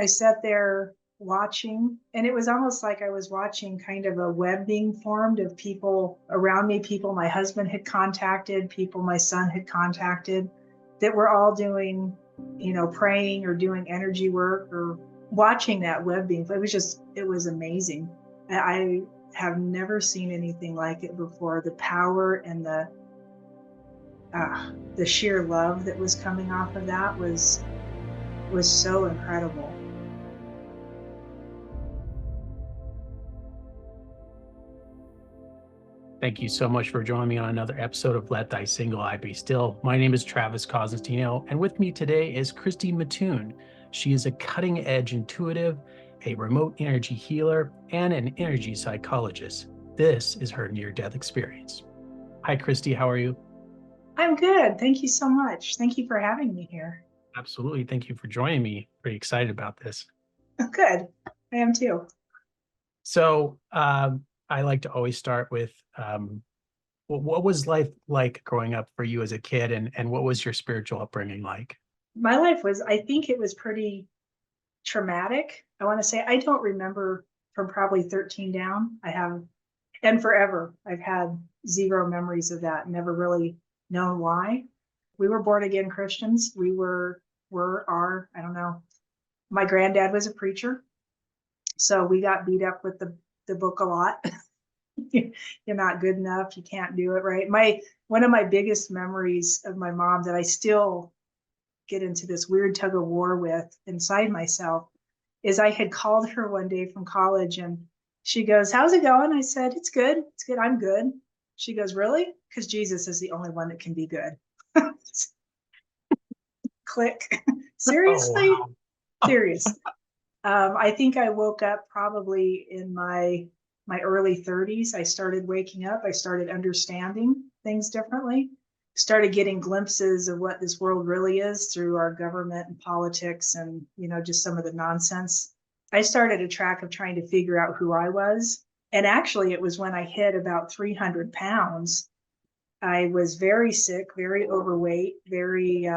I sat there watching, and it was almost like I was watching kind of a web being formed of people around me, people my husband had contacted, people my son had contacted, that were all doing, praying or doing energy work or watching that web being. It was amazing. I have never seen anything like it before. The power and the sheer love that was coming off of that was so incredible. Thank you so much for joining me on another episode of Let Thy Single Eye Be Still. My name is Travis Cosentino, and with me today is Christy Mattoon. She is a cutting-edge intuitive, a remote energy healer, and an energy psychologist. This is her near-death experience. Hi, Christy. How are you? I'm good. Thank you so much. Thank you for having me here. Absolutely. Thank you for joining me. Pretty excited about this. Good. I am too. So I like to always start with what was life like growing up for you as a kid, and what was your spiritual upbringing like? My life I think it was pretty traumatic. I want to say I don't remember from probably 13 down. And forever, I've had zero memories of that, never really known why. We were born again Christians. I don't know. My granddad was a preacher. So we got beat up with the book a lot. You're not good enough. You can't do it right. One of my biggest memories of my mom that I still get into this weird tug of war with inside myself is I had called her one day from college and she goes, "How's it going?" I said, "It's good. It's good. I'm good." She goes, "Really?" Because Jesus is the only one that can be good. Click. Oh, Seriously? wow. Serious. I think I woke up probably in my early 30s. I started waking up. I started understanding things differently. Started getting glimpses of what this world really is through our government and politics and, just some of the nonsense. I started a track of trying to figure out who I was. And actually, it was when I hit about 300 pounds. I was very sick, very overweight, very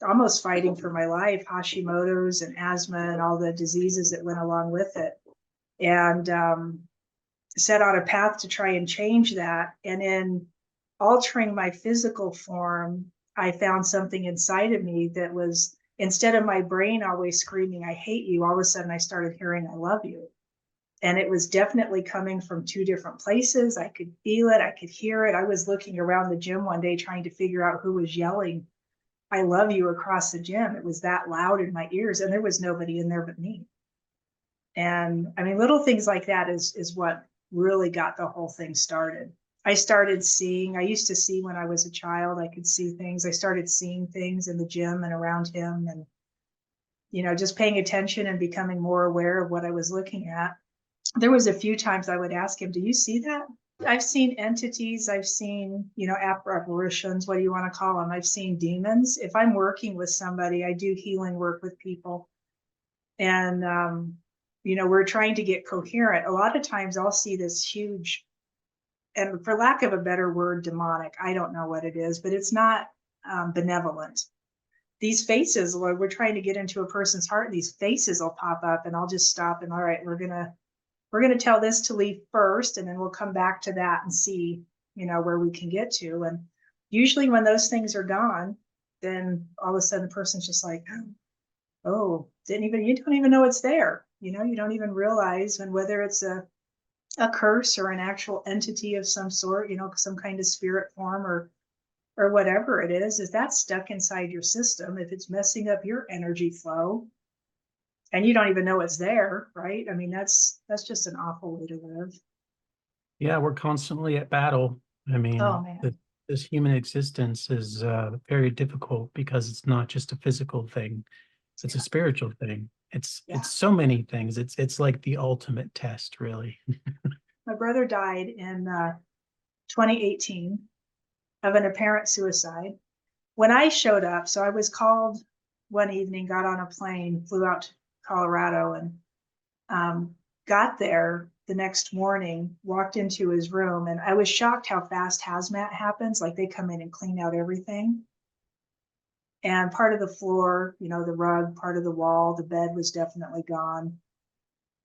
almost fighting for my life, Hashimoto's and asthma and all the diseases that went along with it. And set on a path to try and change that. And in altering my physical form, I found something inside of me that was, instead of my brain always screaming, "I hate you," all of a sudden I started hearing, "I love you." And it was definitely coming from two different places. I could feel it. I could hear it. I was looking around the gym one day trying to figure out who was yelling, "I love you," across the gym. It was that loud in my ears, and there was nobody in there but me. And I mean, little things like that is what really got the whole thing started. I used to see when I was a child, I could see things. I started seeing things in the gym and around him and, just paying attention and becoming more aware of what I was looking at. There was a few times I would ask him, "Do you see that?" I've seen entities, I've seen, apparitions, what do you want to call them? I've seen demons. If I'm working with somebody, I do healing work with people. And, we're trying to get coherent. A lot of times I'll see this huge, and for lack of a better word, demonic. I don't know what it is, but it's not benevolent. These faces, we're trying to get into a person's heart, and these faces will pop up, and I'll just stop and, all right, we're gonna tell this to leave first, and then we'll come back to that and see, where we can get to. And usually when those things are gone, then all of a sudden the person's just like, "Oh, you don't even know it's there." You don't even realize, and whether it's a curse or an actual entity of some sort, some kind of spirit form or whatever it is that's stuck inside your system. If it's messing up your energy flow and you don't even know it's there, right? I mean, that's just an awful way to live. Yeah, we're constantly at battle. I Oh mean, man. this human existence is very difficult because it's not just a physical thing; it's a Yeah. spiritual thing. It's Yeah. it's so many things. It's like the ultimate test, really. My brother died in 2018 of an apparent suicide. When I showed up, so I was called one evening, got on a plane, flew out to Colorado, and got there the next morning, walked into his room, and I was shocked how fast hazmat happens. Like they come in and clean out everything. And part of the floor, you know, the rug, part of the wall, the bed was definitely gone.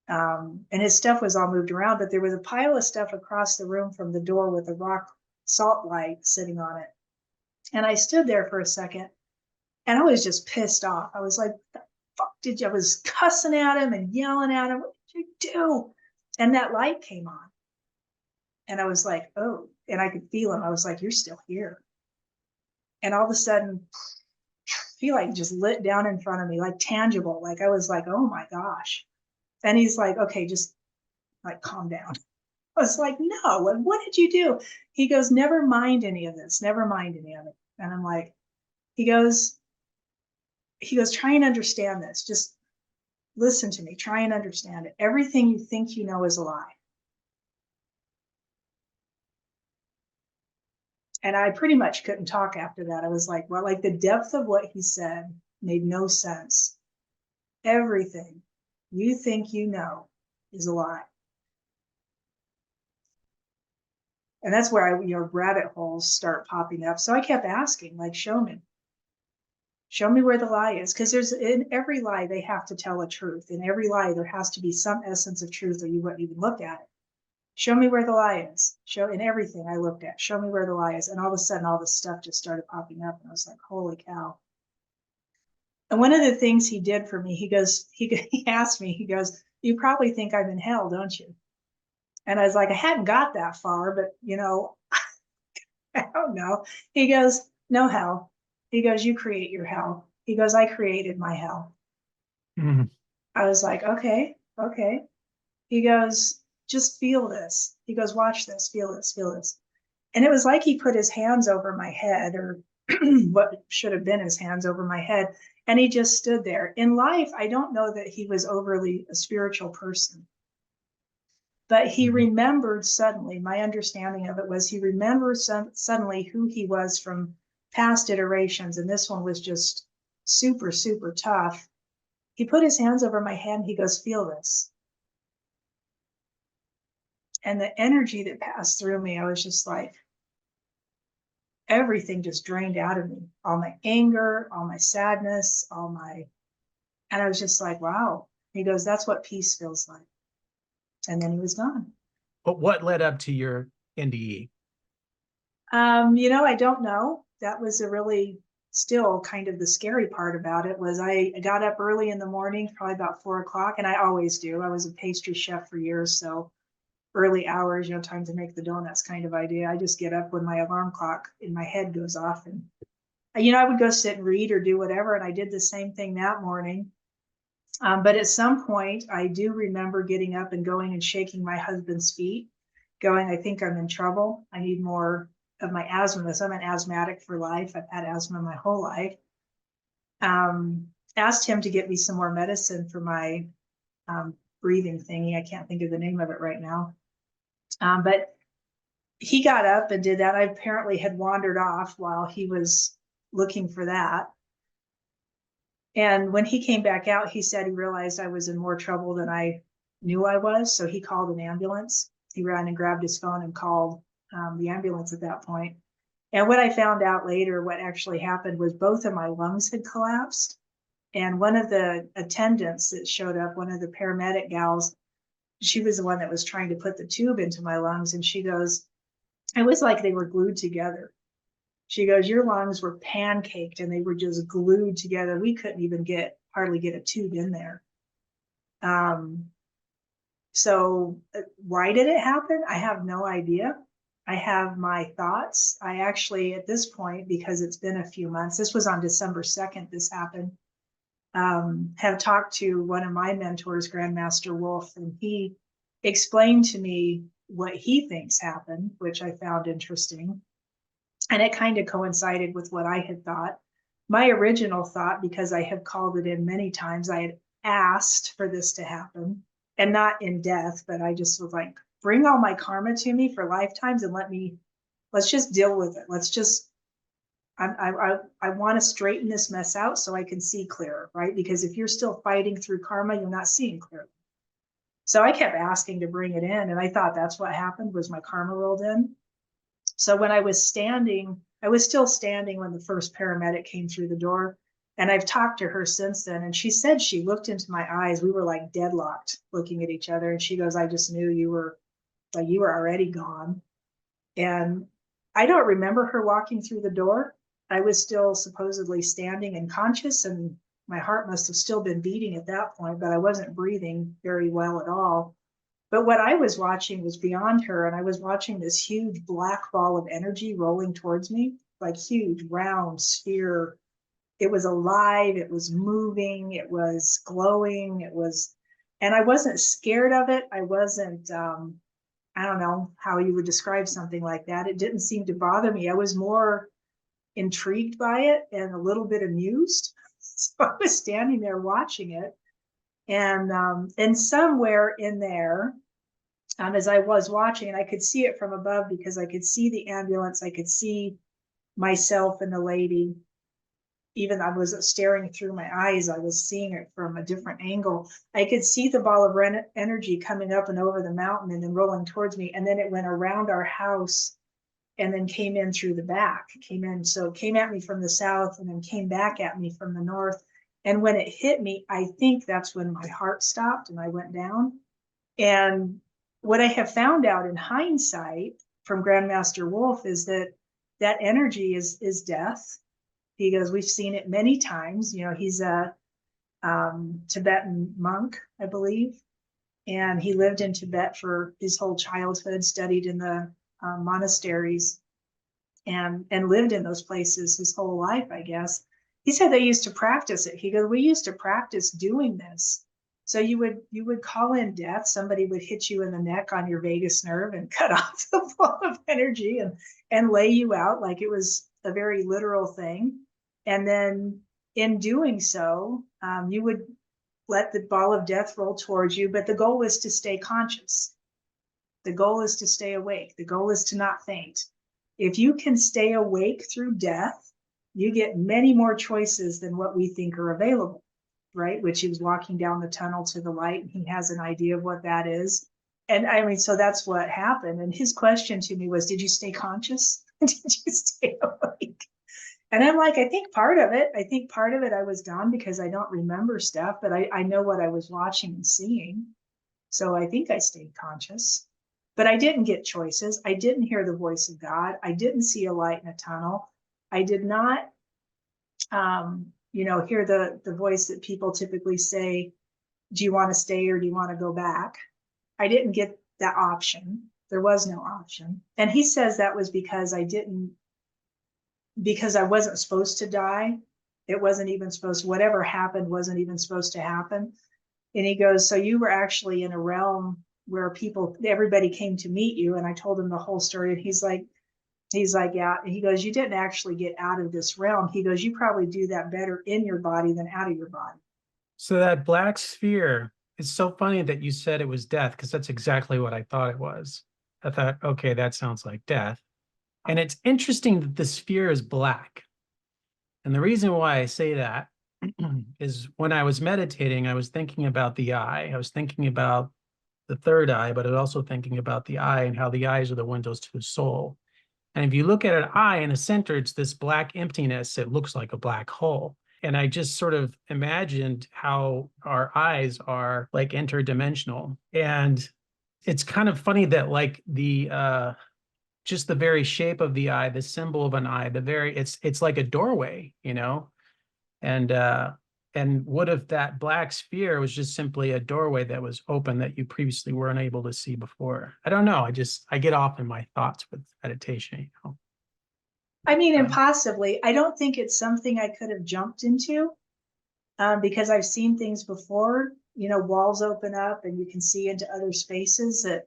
And his stuff was all moved around, but there was a pile of stuff across the room from the door with a rock salt light sitting on it. And I stood there for a second and I was just pissed off. I was like, the fuck did you? I was cussing at him and yelling at him. What did you do? And that light came on. And I was like, oh, and I could feel him. I was like, you're still here. And all of a sudden, he like just lit down in front of me, like tangible. Like I was like, oh my gosh. And he's like, okay, just like calm down. I was like, no, what did you do? He goes, never mind any of this. Never mind any of it. And I'm like, he goes, try and understand this. Just listen to me. Try and understand it. Everything you think you know is a lie. And I pretty much couldn't talk after that. I was like, well, like the depth of what he said made no sense. Everything you think you know is a lie. And that's where rabbit holes start popping up. So I kept asking, like, show me where the lie is. Because there's in every lie, they have to tell a truth. In every lie, there has to be some essence of truth or you wouldn't even look at it. Show me where the lie is. Show in everything I looked at. Show me where the lie is. And all of a sudden, all this stuff just started popping up. And I was like, holy cow. And one of the things he did for me, he asked me, he goes, you probably think I'm in hell, don't you? And I was like, I hadn't got that far, but I don't know. He goes, no hell. He goes, you create your hell. He goes, I created my hell. Mm-hmm. I was like, okay. He goes, just feel this. He goes, watch this, feel this, feel this. And it was like he put his hands over my head, or what should have been his hands over my head. And he just stood there. In life, I don't know that he was overly a spiritual person. But he remembered suddenly, my understanding of it was he remembered suddenly who he was from past iterations. And this one was just super, super tough. He put his hands over my head and he goes, feel this. And the energy that passed through me, I was just like, everything just drained out of me. All my anger, all my sadness, and I was just like, wow. He goes, that's what peace feels like. And then he was gone. But what led up to your NDE? I don't know. That was a really still kind of the scary part about it was I got up early in the morning, probably about 4 o'clock, and I always do. I was a pastry chef for years, so early hours, time to make the donuts kind of idea. I just get up when my alarm clock in my head goes off, and I would go sit and read or do whatever, and I did the same thing that morning. But at some point, I do remember getting up and going and shaking my husband's feet, going, I think I'm in trouble. I need more of my asthma. I'm an asthmatic for life. I've had asthma my whole life. Asked him to get me some more medicine for my breathing thingy. I can't think of the name of it right now. But he got up and did that. I apparently had wandered off while he was looking for that. And when he came back out, he said he realized I was in more trouble than I knew I was. So he called an ambulance. He ran and grabbed his phone and called the ambulance at that point. And what I found out later, what actually happened was both of my lungs had collapsed. And one of the attendants that showed up, one of the paramedic gals, she was the one that was trying to put the tube into my lungs. And she goes, it was like they were glued together. She goes, your lungs were pancaked and they were just glued together. We couldn't even hardly get a tube in there. So why did it happen? I have no idea. I have my thoughts. I actually, at this point, because it's been a few months, this was on December 2nd, this happened, have talked to one of my mentors, Grandmaster Wolf, and he explained to me what he thinks happened, which I found interesting. And it kind of coincided with what I had thought. My original thought, because I have called it in many times, I had asked for this to happen, and not in death, but I just was like, bring all my karma to me for lifetimes and let's just deal with it. I want to straighten this mess out so I can see clearer, right? Because if you're still fighting through karma, you're not seeing clearly. So I kept asking to bring it in, and I thought that's what happened was my karma rolled in. So when I was standing I was still standing when the first paramedic came through the door. And I've talked to her since then. And she said she looked into my eyes. We were like deadlocked looking at each other. And she goes, I just knew you were already gone. And I don't remember her walking through the door. I was still supposedly standing and conscious, and my heart must have still been beating at that point, but I wasn't breathing very well at all. But what I was watching was beyond her, and I was watching this huge black ball of energy rolling towards me, like huge round sphere. It was alive, it was moving, it was glowing, and I wasn't scared of it. I wasn't, I don't know how you would describe something like that. It didn't seem to bother me. I was more intrigued by it and a little bit amused. So I was standing there watching it. And somewhere in there, as I was watching, and I could see it from above because I could see the ambulance, I could see myself and the lady. Even I was staring through my eyes, I was seeing it from a different angle. I could see the ball of energy coming up and over the mountain and then rolling towards me. And then it went around our house and then came in through the back, came at me from the south and then came back at me from the north. And when it hit me, I think that's when my heart stopped and I went down. And what I have found out in hindsight from Grandmaster Wolf is that that energy is death. Because we've seen it many times. You know, he's a Tibetan monk, I believe, and he lived in Tibet for his whole childhood, studied in the monasteries, and lived in those places his whole life, I guess. He said they used to practice it. He goes, we used to practice doing this. So you would call in death. Somebody would hit you in the neck on your vagus nerve and cut off the flow of energy and lay you out like it was a very literal thing. And then in doing so, you would let the ball of death roll towards you, but the goal is to stay conscious. The goal is to stay awake. The goal is to not faint. If you can stay awake through death, you get many more choices than what we think are available, right? Which he was walking down the tunnel to the light, and he has an idea of what that is. And I mean, so that's what happened. And his question to me was, did you stay conscious? Did you stay awake? And I'm like, I think part of it I was gone because I don't remember stuff, but I know what I was watching and seeing. So I think I stayed conscious, but I didn't get choices. I didn't hear the voice of God. I didn't see a light in a tunnel. I did not, hear the voice that people typically say, do you want to stay or do you want to go back? I didn't get that option. There was no option. And he says that was because I wasn't supposed to die. It wasn't even supposed to, whatever happened wasn't even supposed to happen. And he goes, so you were actually in a realm where everybody came to meet you. And I told him the whole story. And he's like, yeah. And he goes, you didn't actually get out of this realm. He goes, you probably do that better in your body than out of your body. So that black sphere, it's so funny that you said it was death, because that's exactly what I thought it was. I thought, okay, that sounds like death. And it's interesting that the sphere is black. And the reason why I say that is when I was meditating, I was thinking about the eye. I was thinking about the third eye, but I was also thinking about the eye and how the eyes are the windows to the soul. And if you look at an eye in the center, it's this black emptiness. It looks like a black hole. And I just sort of imagined how our eyes are like interdimensional. And it's kind of funny that like just the very shape of the eye, the symbol of an eye, it's like a doorway, and what if that black sphere was just simply a doorway that was open that you previously weren't able to see before? I don't know. I get off in my thoughts with meditation. I mean, and possibly, I don't think it's something I could have jumped into because I've seen things before, walls open up and you can see into other spaces that,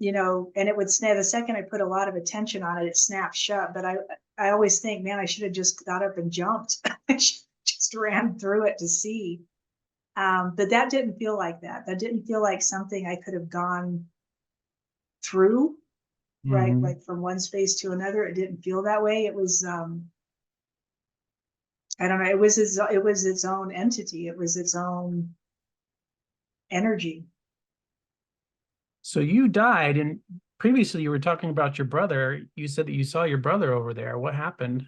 and it would snap. The second I put a lot of attention on it, it snaps shut. But I always think, man, I should have just got up and jumped. I should just ran through it to see. But that didn't feel like that. That didn't feel like something I could have gone through, right? Mm-hmm. Like from one space to another. It didn't feel that way. It was, I don't know. It was its own entity. It was its own energy. So you died, and previously you were talking about your brother. You said that you saw your brother over there. What happened?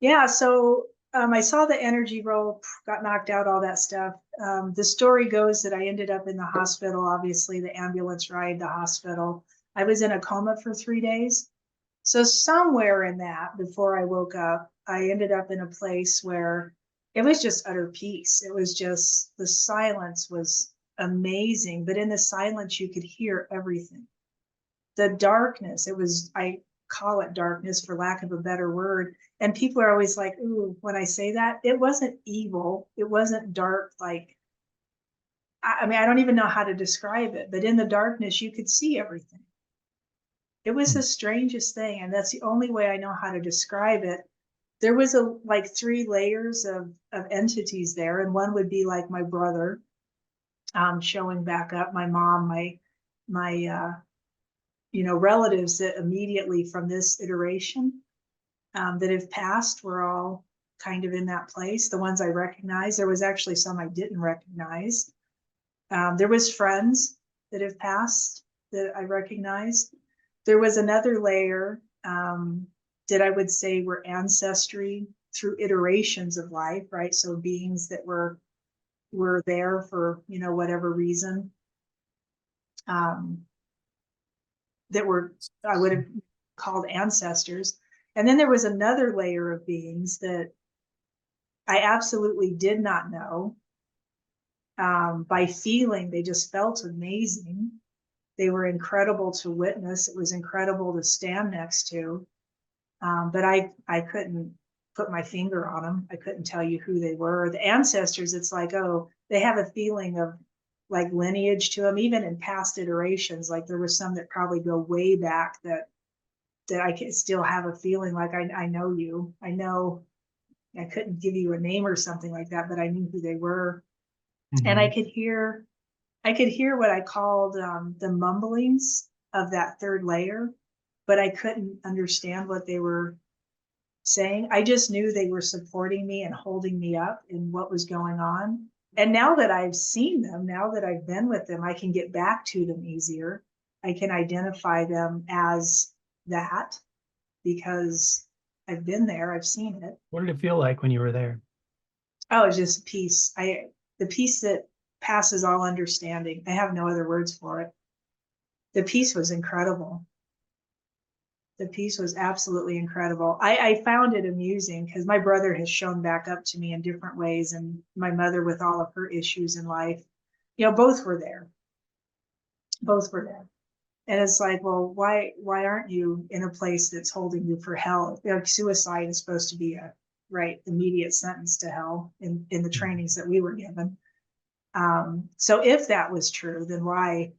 Yeah, so I saw the energy roll, got knocked out, all that stuff. The story goes that I ended up in the hospital, obviously, the ambulance ride, the hospital. I was in a coma for 3 days. So somewhere in that, before I woke up, I ended up in a place where it was just utter peace. It was just, the silence was amazing, but in the silence, you could hear everything. The darkness, it was, I call it darkness for lack of a better word. And people are always like, ooh, when I say that, it wasn't evil. It wasn't dark. Like, I mean, I don't even know how to describe it, but in the darkness, you could see everything. It was the strangest thing. And that's the only way I know how to describe it. There was like 3 layers of entities there. And one would be like my brother, showing back up, my mom, my relatives that immediately from this iteration that have passed were all kind of in that place. The ones I recognized, there was actually some I didn't recognize. There was friends that have passed that I recognized. There was another layer that I would say were ancestry through iterations of life, right? So beings that were there for, whatever reason. That were, I would have called ancestors. And then there was another layer of beings that I absolutely did not know. By feeling, they just felt amazing. They were incredible to witness. It was incredible to stand next to. But I couldn't put my finger on them. I couldn't tell you who they were. The ancestors, it's like, oh, they have a feeling of like lineage to them, even in past iterations. Like there were some that probably go way back that I can still have a feeling like I know you. I know I couldn't give you a name or something like that, but I knew who they were. And I could hear what I called the mumblings of that third layer, but I couldn't understand what they were saying. I just knew they were supporting me and holding me up in what was going on. And now that I've seen them, now that I've been with them, I can get back to them easier. I can identify them as that because I've been there, I've seen it. What did it feel like when you were there? Oh, it's just peace. The peace that passes all understanding. I have no other words for it. The peace was incredible. The piece was absolutely incredible. I found it amusing because my brother has shown back up to me in different ways, and my mother with all of her issues in life, both were there. Both were there. And it's like, well, why aren't you in a place that's holding you for hell? Suicide is supposed to be a immediate sentence to hell in the trainings that we were given. So if that was true, then why?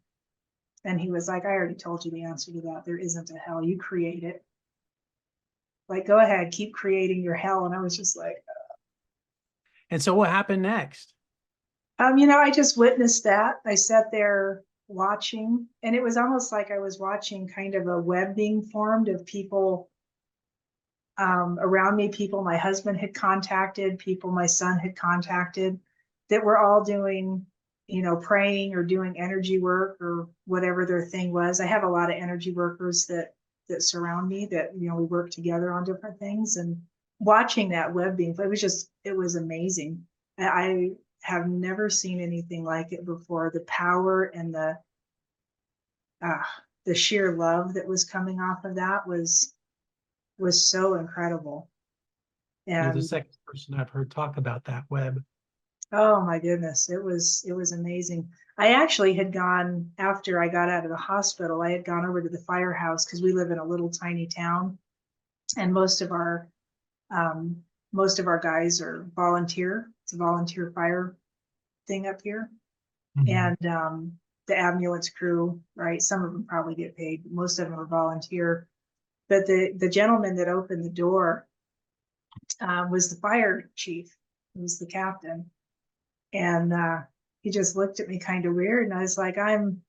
And he was like, I already told you the answer to that. There isn't a hell. You create it. Like, go ahead, keep creating your hell. And I was just like, And so what happened next? I just witnessed that. I sat there watching, and it was almost like I was watching kind of a web being formed of people around me, people my husband had contacted, people my son had contacted, that were all doing, praying or doing energy work or whatever their thing was. I have a lot of energy workers that surround me that, we work together on different things, and watching that web being, it was amazing. I have never seen anything like it before. The power and the sheer love that was coming off of that was so incredible. You're the And second person I've heard talk about that web. oh my goodness, it was amazing. I actually had gone, after I got out of the hospital, I had gone over to the firehouse because we live in a little tiny town, and most of our guys are volunteer. It's a volunteer fire thing up here. And the ambulance crew, right? Some of them probably get paid, but most of them are volunteer. But the gentleman that opened the door was the fire chief. He was the captain. And he just looked at me kind of weird. And I was like, I'm,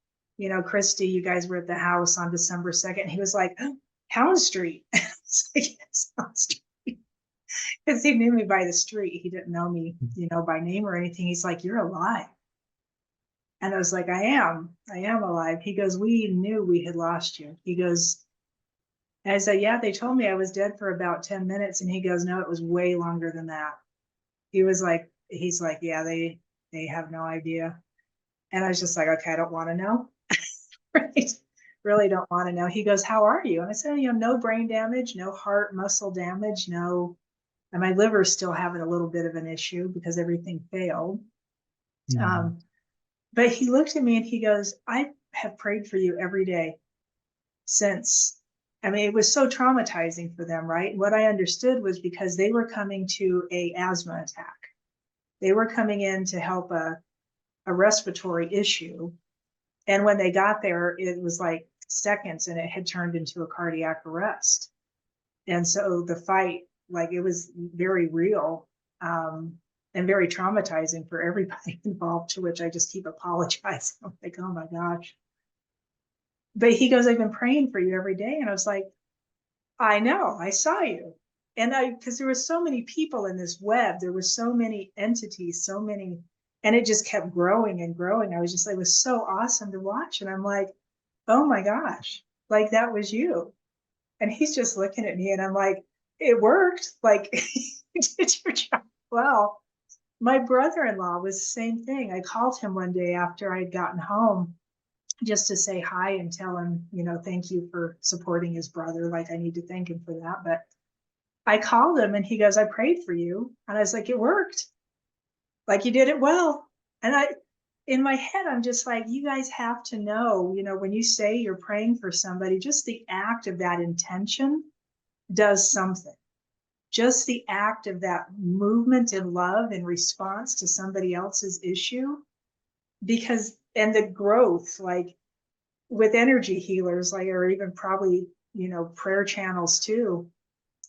Christy, you guys were at the house on December 2nd. And he was like, oh, Hound Street. It's like, yes, Hound Street. Because he knew me by the street. He didn't know me, by name or anything. He's like, you're alive. And I was like, I am alive. He goes, we knew we had lost you. He goes, and I said, yeah, they told me I was dead for about 10 minutes. And he goes, no, it was way longer than that. He's like, yeah, they have no idea. And I was just like, okay, I don't want to know. Right? Really don't want to know. He goes, how are you? And I said, no brain damage, no heart muscle damage, no, and my liver's still having a little bit of an issue because everything failed. Mm. But he looked at me and he goes, I have prayed for you every day since. I mean, it was so traumatizing for them, right? What I understood was because they were coming to a asthma attack. They were coming in to help a respiratory issue. And when they got there, it was like seconds and it had turned into a cardiac arrest. And so the fight, like it was very real, and very traumatizing for everybody involved, to which I just keep apologizing. I'm like, oh my gosh. But he goes, I've been praying for you every day. And I was like, I know, I saw you. And because there were so many people in this web, there were so many entities, so many, and it just kept growing and growing. I was just like, it was so awesome to watch. And I'm like, oh my gosh, like that was you. And he's just looking at me and I'm like, it worked. Like, you did your job well. My brother-in-law was the same thing. I called him one day after I'd gotten home just to say hi and tell him, thank you for supporting his brother. Like, I need to thank him for that. But I called him and he goes, I prayed for you. And I was like, it worked. Like, you did it well. And in my head, I'm just like, you guys have to know, when you say you're praying for somebody, just the act of that intention does something. Just the act of that movement in love in response to somebody else's issue, and the growth, like with energy healers, like, or even probably, prayer channels too.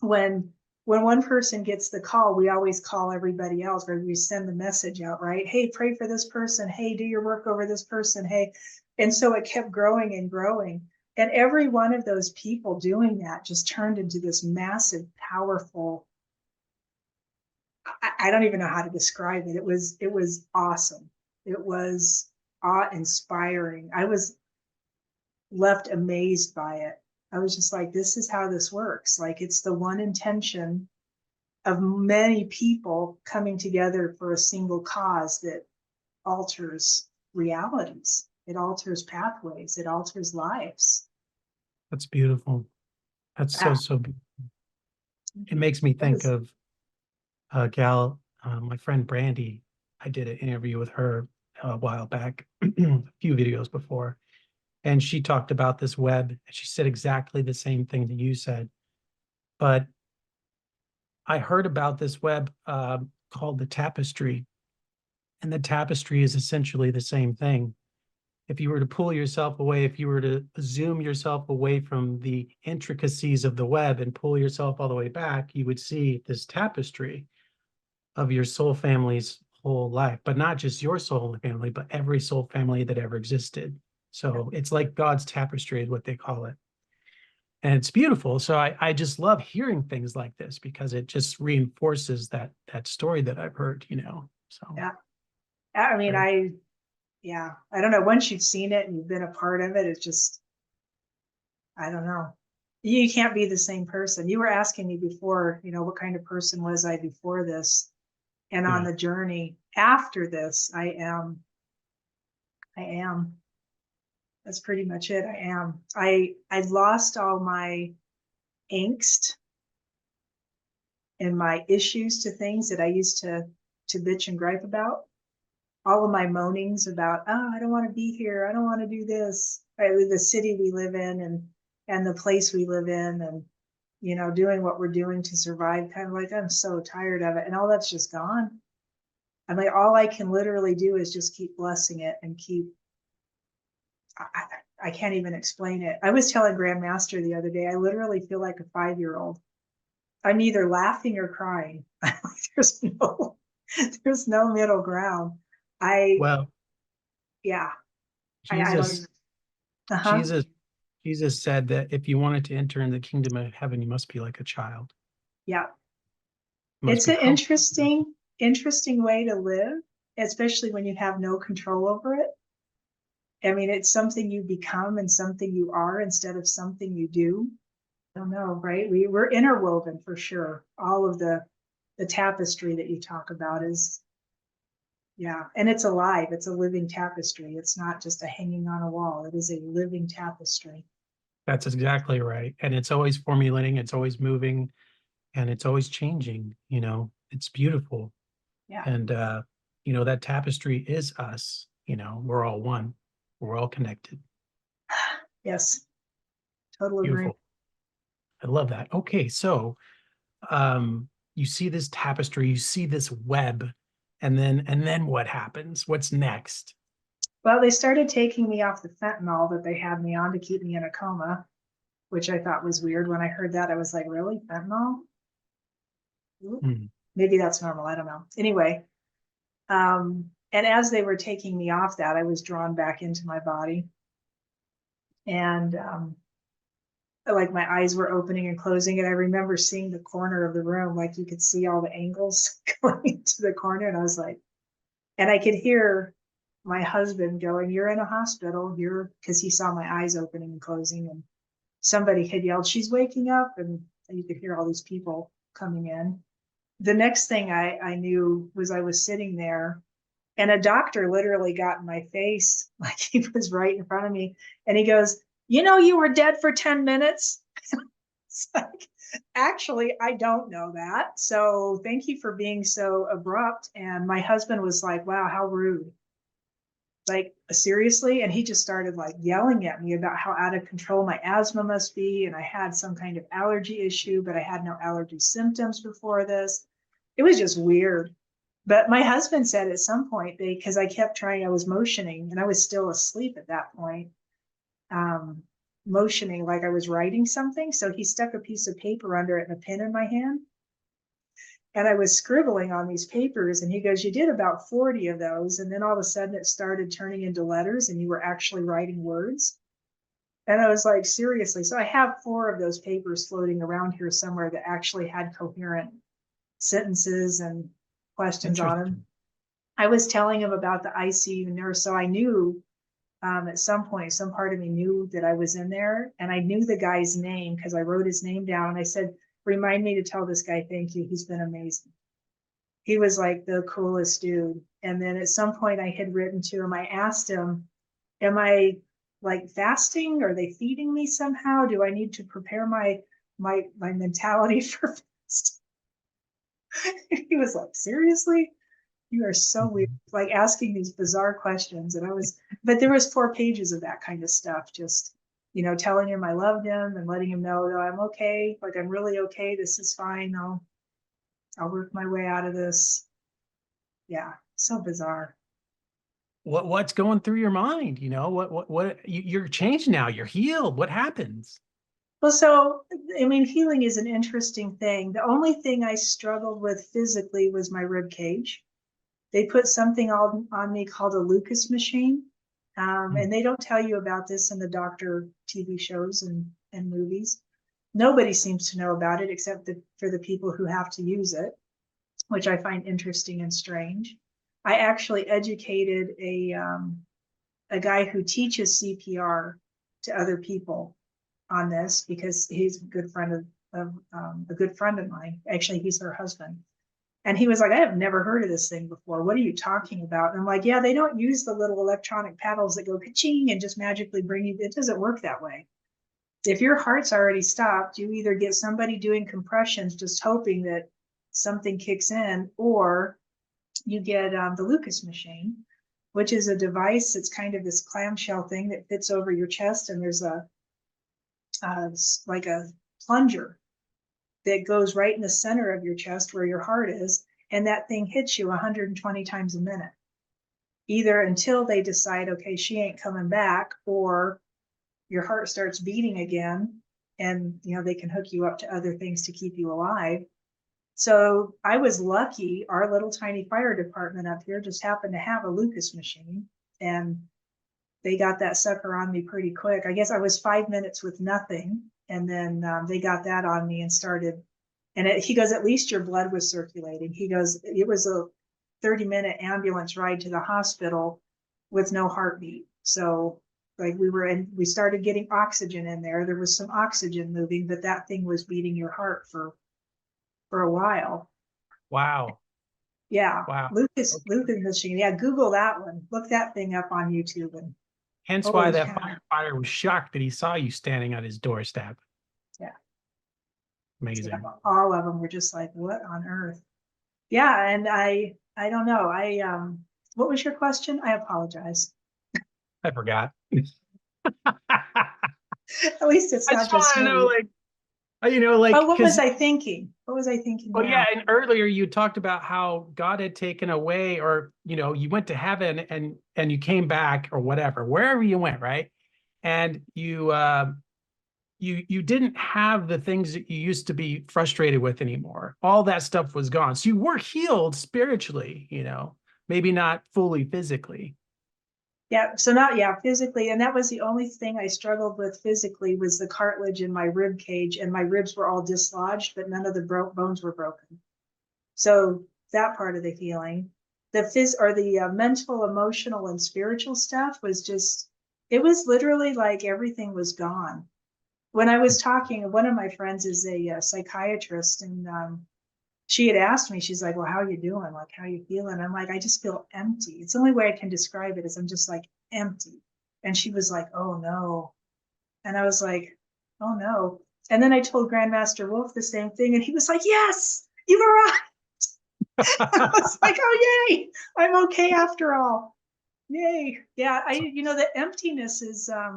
When one person gets the call, we always call everybody else, or we send the message out, right? Hey, pray for this person. Hey, do your work over this person. Hey. And so it kept growing and growing. And every one of those people doing that just turned into this massive, powerful, I don't even know how to describe it. It was awesome. It was awe-inspiring. I was left amazed by it. I was just like, this is how this works. Like, it's the one intention of many people coming together for a single cause that alters realities. It alters pathways. It alters lives. That's beautiful. That's Yeah. so beautiful. It makes me think of a gal, my friend Brandy. I did an interview with her a while back, a few videos before, and she talked about this web, and she said exactly the same thing that you said. But I heard about this web called the Tapestry, and the Tapestry is essentially the same thing. If you were to pull yourself away, if you were to zoom yourself away from the intricacies of the web and pull yourself all the way back, you would see this tapestry of your soul family's whole life, but not just your soul family, but every soul family that ever existed. So it's like God's tapestry is what they call it. And it's beautiful. So I just love hearing things like this because it just reinforces that story that I've heard, So Yeah. I mean, right. I don't know. Once you've seen it and you've been a part of it, it's just, I don't know. You can't be the same person. You were asking me before, what kind of person was I before this? And on Yeah. the journey after this, I am. That's pretty much it. I am. I lost all my angst and my issues to things that I used to bitch and gripe about. All of my moanings about, oh, I don't want to be here. I don't want to do this. Right? The city we live in and the place we live in, and doing what we're doing to survive. Kind of like, I'm so tired of it, and all that's just gone. I'm like, all I can literally do is just keep blessing it and keep. I can't even explain it. I was telling Grandmaster the other day, I literally feel like a 5-year-old. I'm either laughing or crying. there's no there's no middle ground. Well, Yeah, I don't. Jesus, Uh-huh. Jesus, Jesus said that if you wanted to enter in the kingdom of heaven, you must be like a child. Yeah. You must It's be an humble. interesting way to live, especially when you have no control over it. I mean, it's something you become and something you are instead of something you do. I don't know, right? We're interwoven for sure. All of the tapestry that you talk about is, yeah, and it's alive. It's a living tapestry. It's not just a hanging on a wall. It is a living tapestry. That's exactly right. And it's always formulating, it's always moving, and it's always changing, you know. It's beautiful. Yeah. And you know, that tapestry is us, you know, we're all one. We're all connected. Yes. Total agreement. Beautiful. I love that. Okay, so you see this tapestry, you see this web, and then what happens? What's next? Well, they started taking me off the fentanyl that they had me on to keep me in a coma, which I thought was weird. When I heard that, I was like, really? Fentanyl? Hmm. Maybe that's normal. I don't know. Anyway, and as they were taking me off that, I was drawn back into my body. And like my eyes were opening and closing. And I remember seeing the corner of the room, like you could see all the angles going into the corner. And I was like, and I could hear my husband going, "You're in a hospital." Because he saw my eyes opening and closing. And somebody had yelled, "She's waking up." And you could hear all these people coming in. The next thing I knew was I was sitting there, and a doctor literally got in my face, like he was right in front of me. And he goes, "You know, you were dead for 10 minutes. It's like, actually, I don't know that. So thank you for being so abrupt. And my husband was like, "Wow, how rude." Like, seriously? And he just started like yelling at me about how out of control my asthma must be. And I had some kind of allergy issue, but I had no allergy symptoms before this. It was just weird. But my husband said at some point, because I kept trying, I was motioning and I was still asleep at that point, um, motioning like I was writing something. So he stuck a piece of paper under it and a pen in my hand. And I was scribbling on these papers, and he goes, "You did about 40 of those. And then all of a sudden it started turning into letters and you were actually writing words." And I was like, seriously? So I have 4 of those papers floating around here somewhere that actually had coherent sentences and questions on them. Interesting. I was telling him about the ICU nurse. So I knew at some point, some part of me knew that I was in there, and I knew the guy's name because I wrote his name down. And I said, "Remind me to tell this guy thank you. He's been amazing." He was like the coolest dude. And then at some point I had written to him, I asked him, "Am I like fasting? Are they feeding me somehow? Do I need to prepare my mentality for fast?" He was like, "Seriously? You are so weird," Mhm. like asking these bizarre questions. And but there was 4 pages of that kind of stuff, just, telling him I loved him and letting him know that I'm okay. Like, I'm really okay. This is fine. I'll work my way out of this. Yeah. So bizarre. What's going through your mind? You know, you're changed now, you're healed. What happens? Well, so, I mean, healing is an interesting thing. The only thing I struggled with physically was my rib cage. They put something on me called a Lucas machine. Mm. And they don't tell you about this in the doctor TV shows and movies. Nobody seems to know about it except for the people who have to use it, which I find interesting and strange. I actually educated a guy who teaches CPR to other people on this because he's a good friend of mine. Actually, he's her husband. And he was like, "I have never heard of this thing before. What are you talking about?" And I'm like, "Yeah, they don't use the little electronic paddles that go ka-ching and just magically bring you. It doesn't work that way. If your heart's already stopped, you either get somebody doing compressions, just hoping that something kicks in, or you get the Lucas machine, which is a device. It's kind of this clamshell thing that fits over your chest, and there's like a plunger that goes right in the center of your chest where your heart is, and that thing hits you 120 times a minute, either until they decide, okay, she ain't coming back, or your heart starts beating again, and they can hook you up to other things to keep you alive. So I was lucky. Our little tiny fire department up here just happened to have a Lucas machine, and they got that sucker on me pretty quick. I guess I was 5 minutes with nothing, and then they got that on me and started. And he goes, "At least your blood was circulating." He goes, "It was a 30-minute ambulance ride to the hospital with no heartbeat." So like we started getting oxygen in there. There was some oxygen moving, but that thing was beating your heart for a while. Wow. Yeah. Wow. Lucas Okay. machine. Yeah. Google that one. Look that thing up on YouTube and Hence why holy that cow. firefighter was shocked that he saw you standing on his doorstep. Yeah. Yeah. Amazing. All of them were just like, what on earth? Yeah. And I don't know. What was your question? I apologize. I forgot. At least it's I not just want just to know, me. like, like, Oh, what was because, I thinking? What was I thinking well, yeah, now? and earlier you talked about how God had taken away, or, you went to heaven and you came back or whatever, wherever you went, right? And you didn't have the things that you used to be frustrated with anymore. All that stuff was gone. So you were healed spiritually, maybe not fully physically. Yeah, so not, yeah, physically, and that was the only thing I struggled with physically was the cartilage in my rib cage, and my ribs were all dislodged, but none of the bones were broken. So that part of the healing, the mental, emotional, and spiritual stuff was just, it was literally like everything was gone. When I was talking, one of my friends is a psychiatrist, and she had asked me, she's like, well, how are you doing? Like, how are you feeling? I'm like, I just feel empty. It's the only way I can describe it is I'm just like empty. And she was like, oh no. And I was like, oh no. And then I told Grandmaster Wolf the same thing. And he was like, yes, you were right. I was like, oh, yay. I'm okay after all. Yay. Yeah. The emptiness is, I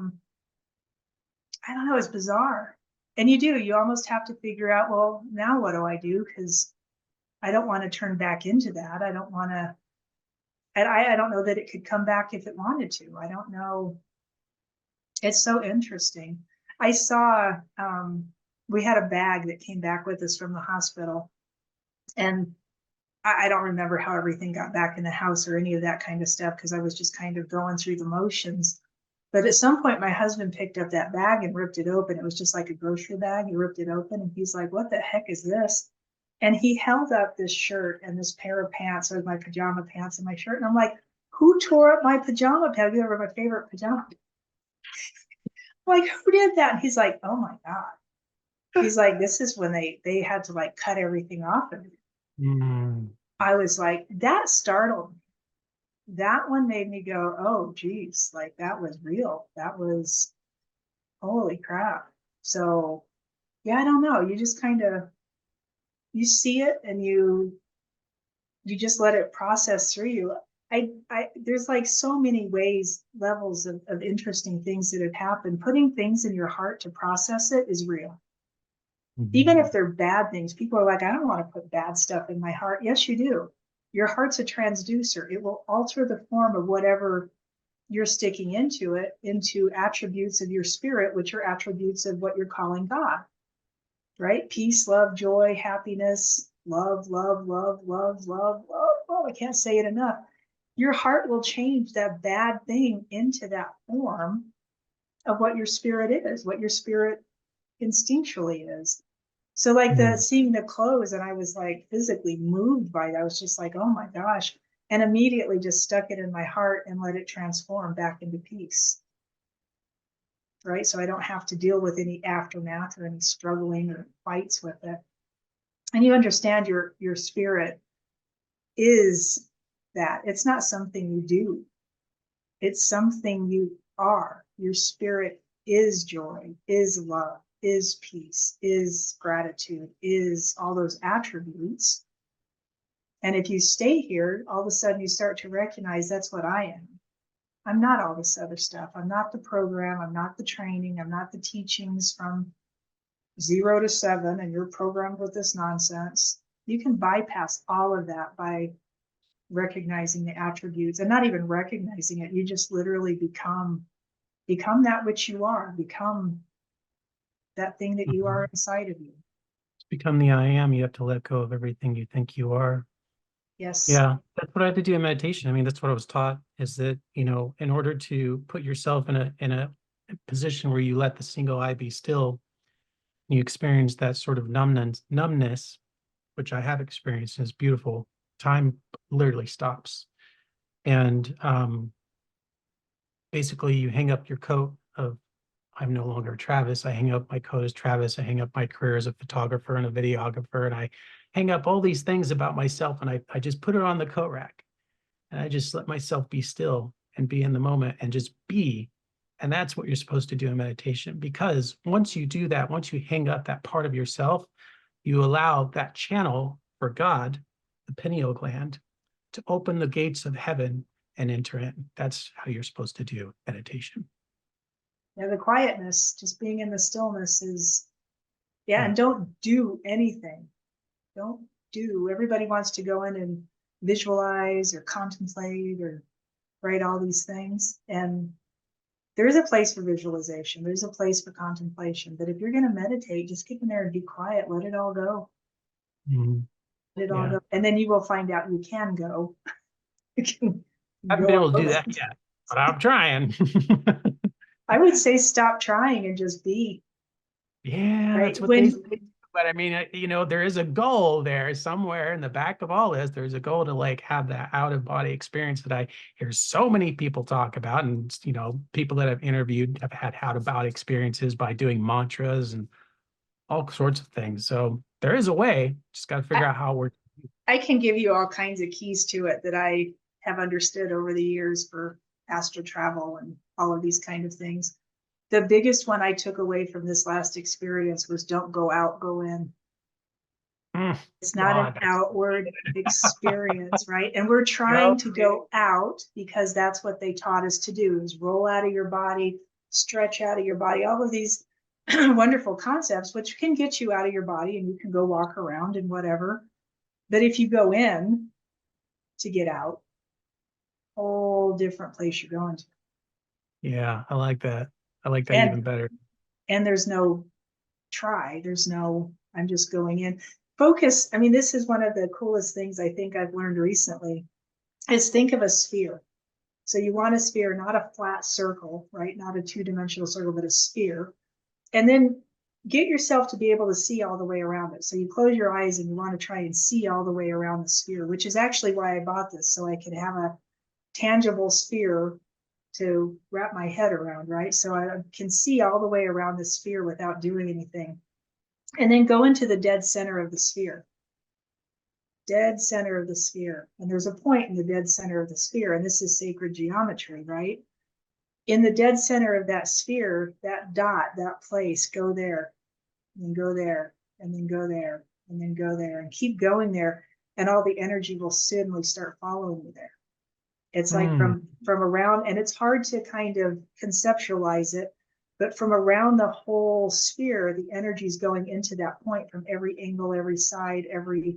don't know, it's bizarre. And you almost have to figure out, well, now what do I do? Because I don't want to turn back into that. I don't want to, and I don't know that it could come back if it wanted to. I don't know. It's so interesting. I saw, we had a bag that came back with us from the hospital, and I don't remember how everything got back in the house or any of that kind of stuff because I was just kind of going through the motions. But at some point, my husband picked up that bag and ripped it open. It was just like a grocery bag. He ripped it open and he's like, what the heck is this? And he held up this shirt and this pair of pants, or my pajama pants and my shirt. And I'm like, who tore up my pajama pants? They were my favorite pajama. I'm like, who did that? And he's like, oh my God. He's like, this is when they had to like cut everything off of me. Mm. I was like, that startled me. That one made me go, oh geez, like that was real. That was holy crap. So yeah, I don't know. You just kind of you see it and you just let it process through you. I there's like so many ways, levels of interesting things that have happened. Putting things in your heart to process it is real. Even if they're bad things, people are like, I don't want to put bad stuff in my heart. Yes, you do. Your heart's a transducer. It will alter the form of whatever you're sticking into it, into attributes of your spirit, which are attributes of what you're calling God, right? Peace, love, joy, happiness, love, love, love, love, love, love. Oh, I can't say it enough. Your heart will change that bad thing into that form of what your spirit is, what your spirit instinctually is. So like seeing the clothes, and I was like physically moved by that. I was just like, oh my gosh. And immediately just stuck it in my heart and let it transform back into peace. Right. So I don't have to deal with any aftermath or any struggling or fights with it. And you understand your spirit is that. It's not something you do. It's something you are. Your spirit is joy, is love, is peace, is gratitude, is all those attributes. And if you stay here, all of a sudden you start to recognize that's what I am. I'm not all this other stuff. I'm not the program. I'm not the training. I'm not the teachings from 0 to 7, and you're programmed with this nonsense. You can bypass all of that by recognizing the attributes, and not even recognizing it. You just literally become that which you are, become that thing that you are inside of you. To become the I am, you have to let go of everything you think you are. Yes. Yeah, that's what I had to do in meditation. I mean, that's what I was taught, is that, in order to put yourself in a position where you let the single I be still, you experience that sort of numbness, which I have experienced, and it's beautiful. Time literally stops. And basically you hang up your coat of, I'm no longer Travis. I hang up my coat as Travis. I hang up my career as a photographer and a videographer, and I hang up all these things about myself, and I just put it on the coat rack, and I just let myself be still and be in the moment and just be. And that's what you're supposed to do in meditation, because once you do that, once you hang up that part of yourself, you allow that channel for God, the pineal gland, to open the gates of heaven and enter in. That's how you're supposed to do meditation. Yeah, the quietness, just being in the stillness is, yeah, and don't do anything. Don't do. Everybody wants to go in and visualize or contemplate or write all these things. And there is a place for visualization. There's a place for contemplation. But if you're going to meditate, just get in there and be quiet. Let it all go. Mhm. Let it all go. And then you will find out you can go. You can I haven't been able to do that yet, but I'm trying. I would say stop trying and just be. Yeah, Right? that's what they say. But I mean, you know, there is a goal there somewhere in the back of all this. There's a goal to like have that out of body experience that I hear so many people talk about. And, you know, people that I've interviewed have had out of body experiences by doing mantras and all sorts of things. So there is a way, just got to figure out how it works. I can give you all kinds of keys to it that I have understood over the years for astral travel and all of these kind of things. The biggest one I took away from this last experience was don't go out, go in. It's not an outward experience, right? And we're trying to go out because that's what they taught us to do, is roll out of your body, stretch out of your body, all of these wonderful concepts, which can get you out of your body and you can go walk around and whatever. But if you go in to get out, whole different place you're going to. Yeah, I like that. I like that even better. And there's no try. There's no, I'm just going in. Focus. I mean, this is one of the coolest things I think I've learned recently is think of a sphere. So you want a sphere, not a flat circle, right? Not a two-dimensional circle, but a sphere. And then get yourself to be able to see all the way around it. So you close your eyes and you want to try and see all the way around the sphere, which is actually why I bought this, so I could have a tangible sphere to wrap my head around, right? So I can see all the way around the sphere without doing anything. And then go into the dead center of the sphere. Dead center of the sphere. And there's a point in the dead center of the sphere, and this is sacred geometry, right? In the dead center of that sphere, that dot, that place, go there, and then go there, and then go there, and then go there, and keep going there, and all the energy will suddenly start following you there. It's like from around, and it's hard to kind of conceptualize it, but from around the whole sphere, the energy is going into that point from every angle, every side, every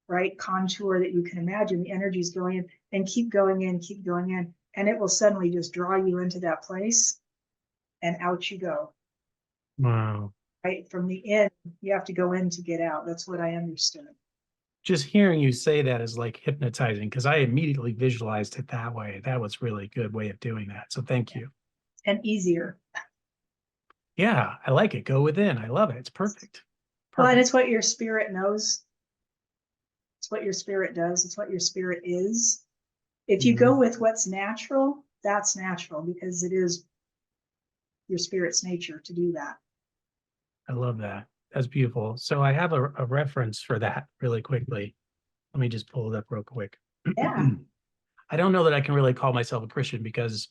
right contour that you can imagine. The energy is going in and keep going in, keep going in, and it will suddenly just draw you into that place, and out you go. Wow. Right from the in, you have to go in to get out. That's what I understood. Just hearing you say that is like hypnotizing, because I immediately visualized it that way. That was really a good way of doing that. So thank you. And easier. Yeah, I like it. Go within. I love it. It's perfect. Well, and it's what your spirit knows. It's what your spirit does. It's what your spirit is. If you go with what's natural, that's natural because it is your spirit's nature to do that. I love that. That's beautiful. So I have a reference for that really quickly. Let me just pull it up real quick. Yeah. I don't know that I can really call myself a Christian because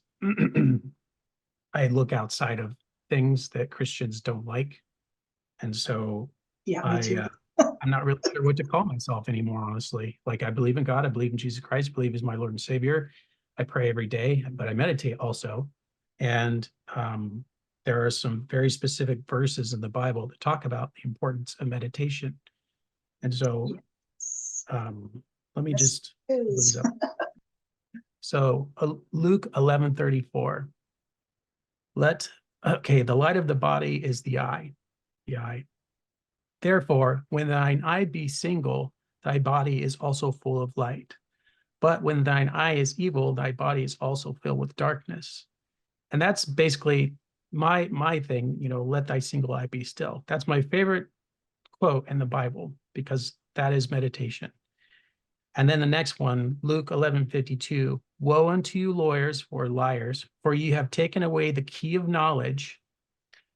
I look outside of things that Christians don't like. And so me too. I'm not really sure what to call myself anymore, honestly. Like, I believe in God. I believe in Jesus Christ. I believe he's my Lord and Savior. I pray every day, but I meditate also. And there are some very specific verses in the Bible that talk about the importance of meditation. And so let me just pull these up. So Luke 11:34. The light of the body is the eye. The eye. Therefore, when thine eye be single, thy body is also full of light. But when thine eye is evil, thy body is also filled with darkness. And that's basically my thing, you know, let thy single eye be still. That's my favorite quote in the Bible because that is meditation. And then the next one, Luke 11:52, woe unto you lawyers or liars, for you have taken away the key of knowledge.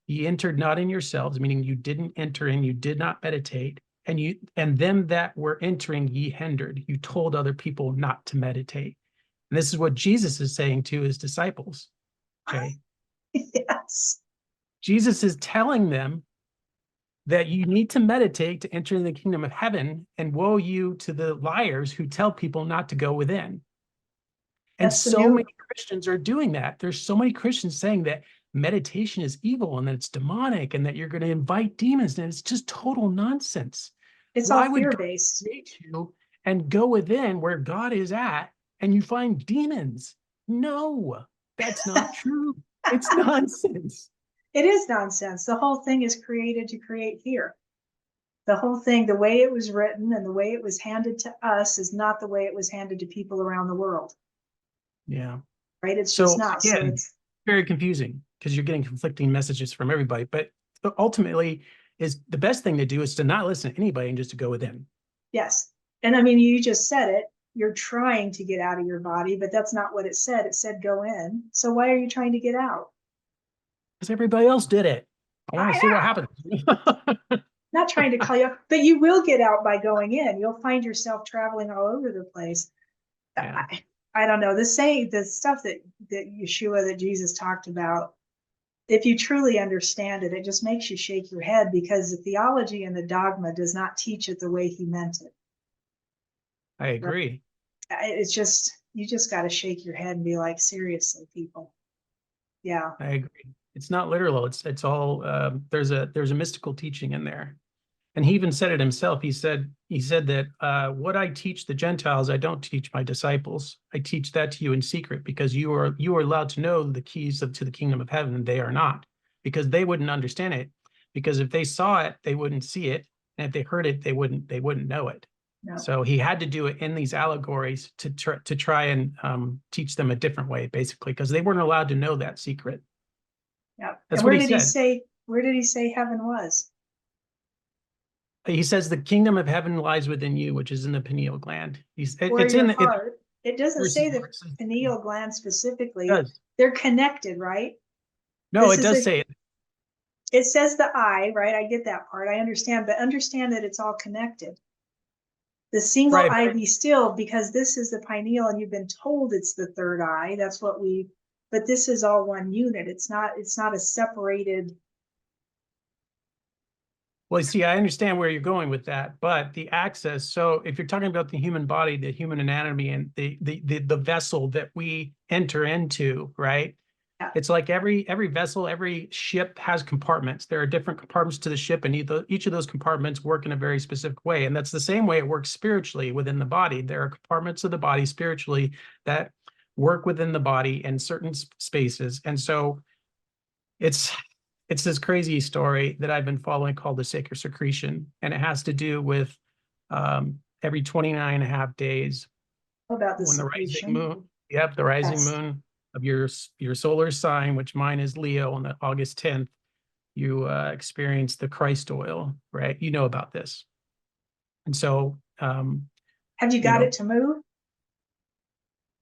Ye entered not in yourselves, meaning you didn't enter in, you did not meditate, and them that were entering ye hindered. You told other people not to meditate. And this is what Jesus is saying to his disciples. Okay. Yes. Jesus is telling them that you need to meditate to enter the kingdom of heaven, and woe you to the liars who tell people not to go within. And That's the so new, many Christians are doing that. There's so many Christians saying that meditation is evil and that it's demonic and that you're going to invite demons, and it's just total nonsense. it's Why all would God fear-based. create you and go within where God is at and you find demons? No, that's not true. It's nonsense. It is nonsense. The whole thing is created to create fear. The whole thing, the way it was written and the way it was handed to us is not the way it was handed to people around the world, Yeah. right? It's just So not. So again, it's, very confusing because you're getting conflicting messages from everybody. But ultimately, is the best thing to do is to not listen to anybody and just to go within. yes. And I mean, you just said it. You're trying to get out of your body, but that's not what it said. It said go in. So why are you trying to get out? Because everybody else did it. I want to see what happens. Not trying to call you, but you will get out by going in. You'll find yourself traveling all over the place. Yeah. I don't know. The stuff that Yeshua, that Jesus talked about, if you truly understand it, it just makes you shake your head, because the theology and the dogma does not teach it the way he meant it. I agree. It's just, you just got to shake your head and be like, seriously, people. Yeah. I agree. It's not literal. It's all there's a mystical teaching in there. And he even said it himself. He said that what I teach the Gentiles, I don't teach my disciples. I teach that to you in secret, because you are allowed to know the keys to the kingdom of heaven, and they are not, because they wouldn't understand it. Because if they saw it, they wouldn't see it, and if they heard it, they wouldn't know it. No. So he had to do it in these allegories to try and teach them a different way, basically, because they weren't allowed to know that secret. Yeah. That's and what where he did said. Where did he say heaven was? He says the kingdom of heaven lies within you, which is in the pineal gland. Or It's your in heart. It doesn't say the it pineal gland specifically. does. They're connected, right? No, This it is does say it. it says the eye, right? I get that part. I understand, but understand that it's all connected. The single Right. eye be still, because this is the pineal, and you've been told it's the third eye. That's what but this is all one unit. It's not a separated. Well, see, I understand where you're going with that, but the access. So if you're talking about the human body, the human anatomy, and the vessel that we enter into, right? Yeah. It's like every vessel, every ship has compartments. There are different compartments to the ship, and each of those compartments work in a very specific way. And that's the same way it works spiritually within the body. There are compartments of the body spiritually that work within the body in certain spaces. And so it's this crazy story that I've been following called the sacred secretion. And it has to do with every 29 and a half days About the when the rising secretion. moon, the rising Yes. moon of your solar sign, which mine is Leo, on the August 10th, you experience the Christ oil, right? You know about this. And so Have you got it to move?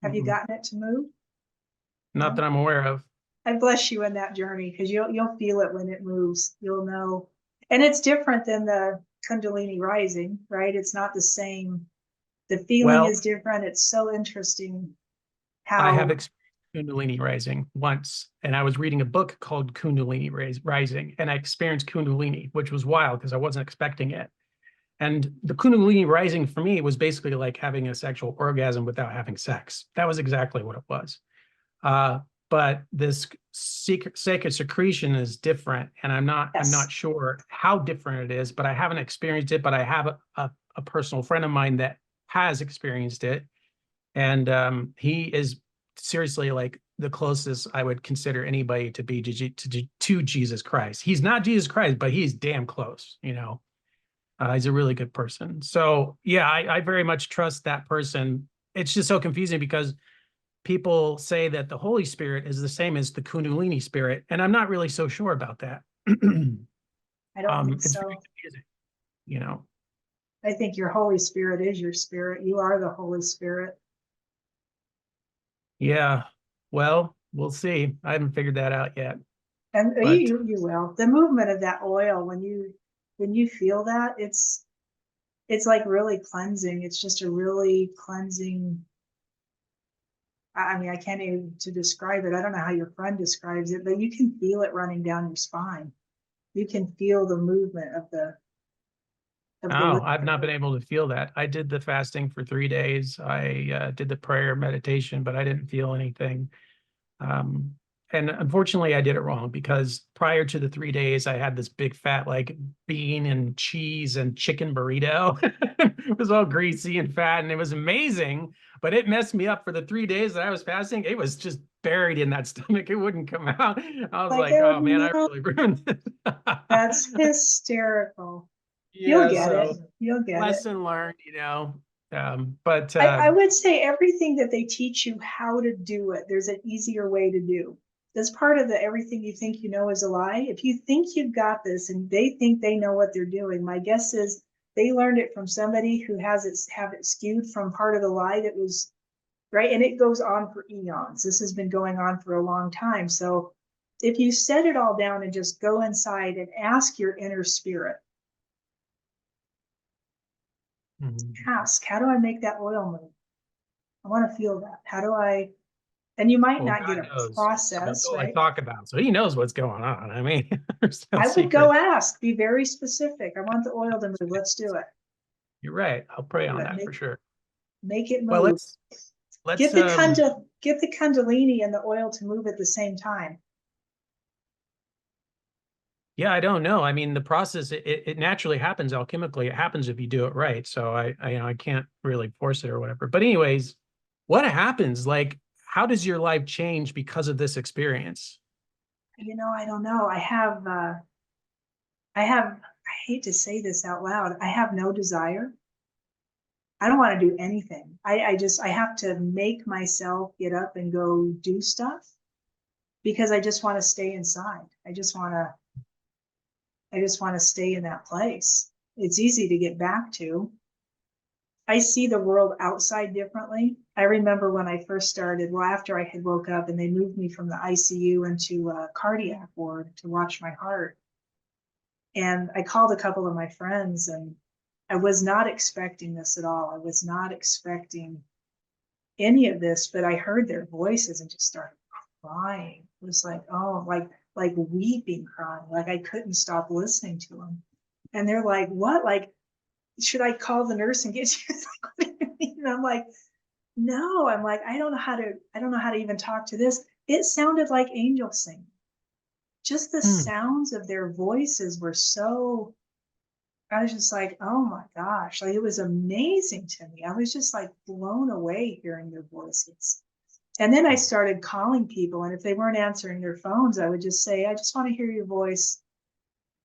Have you gotten it to move? not No? that I'm aware of. I bless you in that journey, because you'll feel it when it moves. You'll know. And it's different than the Kundalini rising, right? It's not the same. The feeling Well, is different. It's so interesting I have how. experienced Kundalini rising once, and I was reading a book called Kundalini Rising, and I experienced Kundalini, which was wild because I wasn't expecting it. And the Kundalini rising for me was basically like having a sexual orgasm without having sex. That was exactly what it was. But this sacred secretion is different, and I'm not sure how different it is, but I haven't experienced it. But I have a personal friend of mine that has experienced it, and he is seriously like the closest I would consider anybody to be to Jesus Christ. He's not Jesus Christ, but he's damn close. He's a really good person. So yeah, I very much trust that person. It's just so confusing because people say that the Holy Spirit is the same as the Kundalini spirit, and I'm not really so sure about that. I don't think It's so. very confusing, you know. I think your Holy Spirit is your spirit. You are the Holy Spirit. Yeah. Well, we'll see. I haven't figured that out yet. And But you will. The movement of that oil, when you feel that, it's like really cleansing. It's just a really cleansing. I mean, I can't even to describe it. I don't know how your friend describes it, but you can feel it running down your spine. You can feel the movement of the oh, I've not been able to feel that. I did the fasting for 3 days. I did the prayer meditation, but I didn't feel anything. And unfortunately, I did it wrong because prior to the 3 days, I had this big fat like bean and cheese and chicken burrito. It was all greasy and fat, and it was amazing. But it messed me up for the 3 days that I was fasting. It was just buried in that stomach. It wouldn't come out. I was like, oh oh man, I no, really ruined it. that's hysterical. You'll Yeah, get it. so You'll get it. lesson learned, you know. But I would say everything that they teach you how to do it, there's an easier way to do. That's part of the everything you think you know is a lie. If you think you've got this and they think they know what they're doing, my guess is they learned it from somebody who has it have it skewed from part of the lie that was right. And it goes on for eons. This has been going on for a long time. So if you set it all down and just go inside and ask your inner spirit, ask, how do I make that oil move? I want to feel that. How do I, and you might well, not get God a knows. That's process, all I right? talk about. So he knows what's going on. I mean, there's no I would go secret. ask, be very specific. I want the oil to move. Let's do it. You're right. I'll pray Do on it. that for sure. Make it Well, move. let's Get the Kundalini and the oil to move at the same time. yeah, I don't know. I mean, the process it naturally happens alchemically. It happens if you do it right. So I can't really force it or whatever. But anyways, what happens? Like, how does your life change because of this experience? I don't know. I hate to say this out loud. I have no desire. I don't want to do anything. I have to make myself get up and go do stuff because I just want to stay inside. I just want to stay in that place. It's easy to get back to. I see the world outside differently. I remember when I first started, well, after I had woke up and they moved me from the ICU into a cardiac ward to watch my heart. And I called a couple of my friends and I was not expecting this at all. I was not expecting any of this, but I heard their voices and just started crying. It was like, oh, like weeping, crying. Like I couldn't stop listening to them. And they're like, what? Like, should I call the nurse and get you? And I'm like, no, I'm like, I don't know how to even talk to this. It sounded like angels singing. Just the sounds of their voices were so, I was just like, oh my gosh, like it was amazing to me. I was just like blown away hearing their voices. And then I started calling people, and if they weren't answering their phones, I would just say, I just want to hear your voice.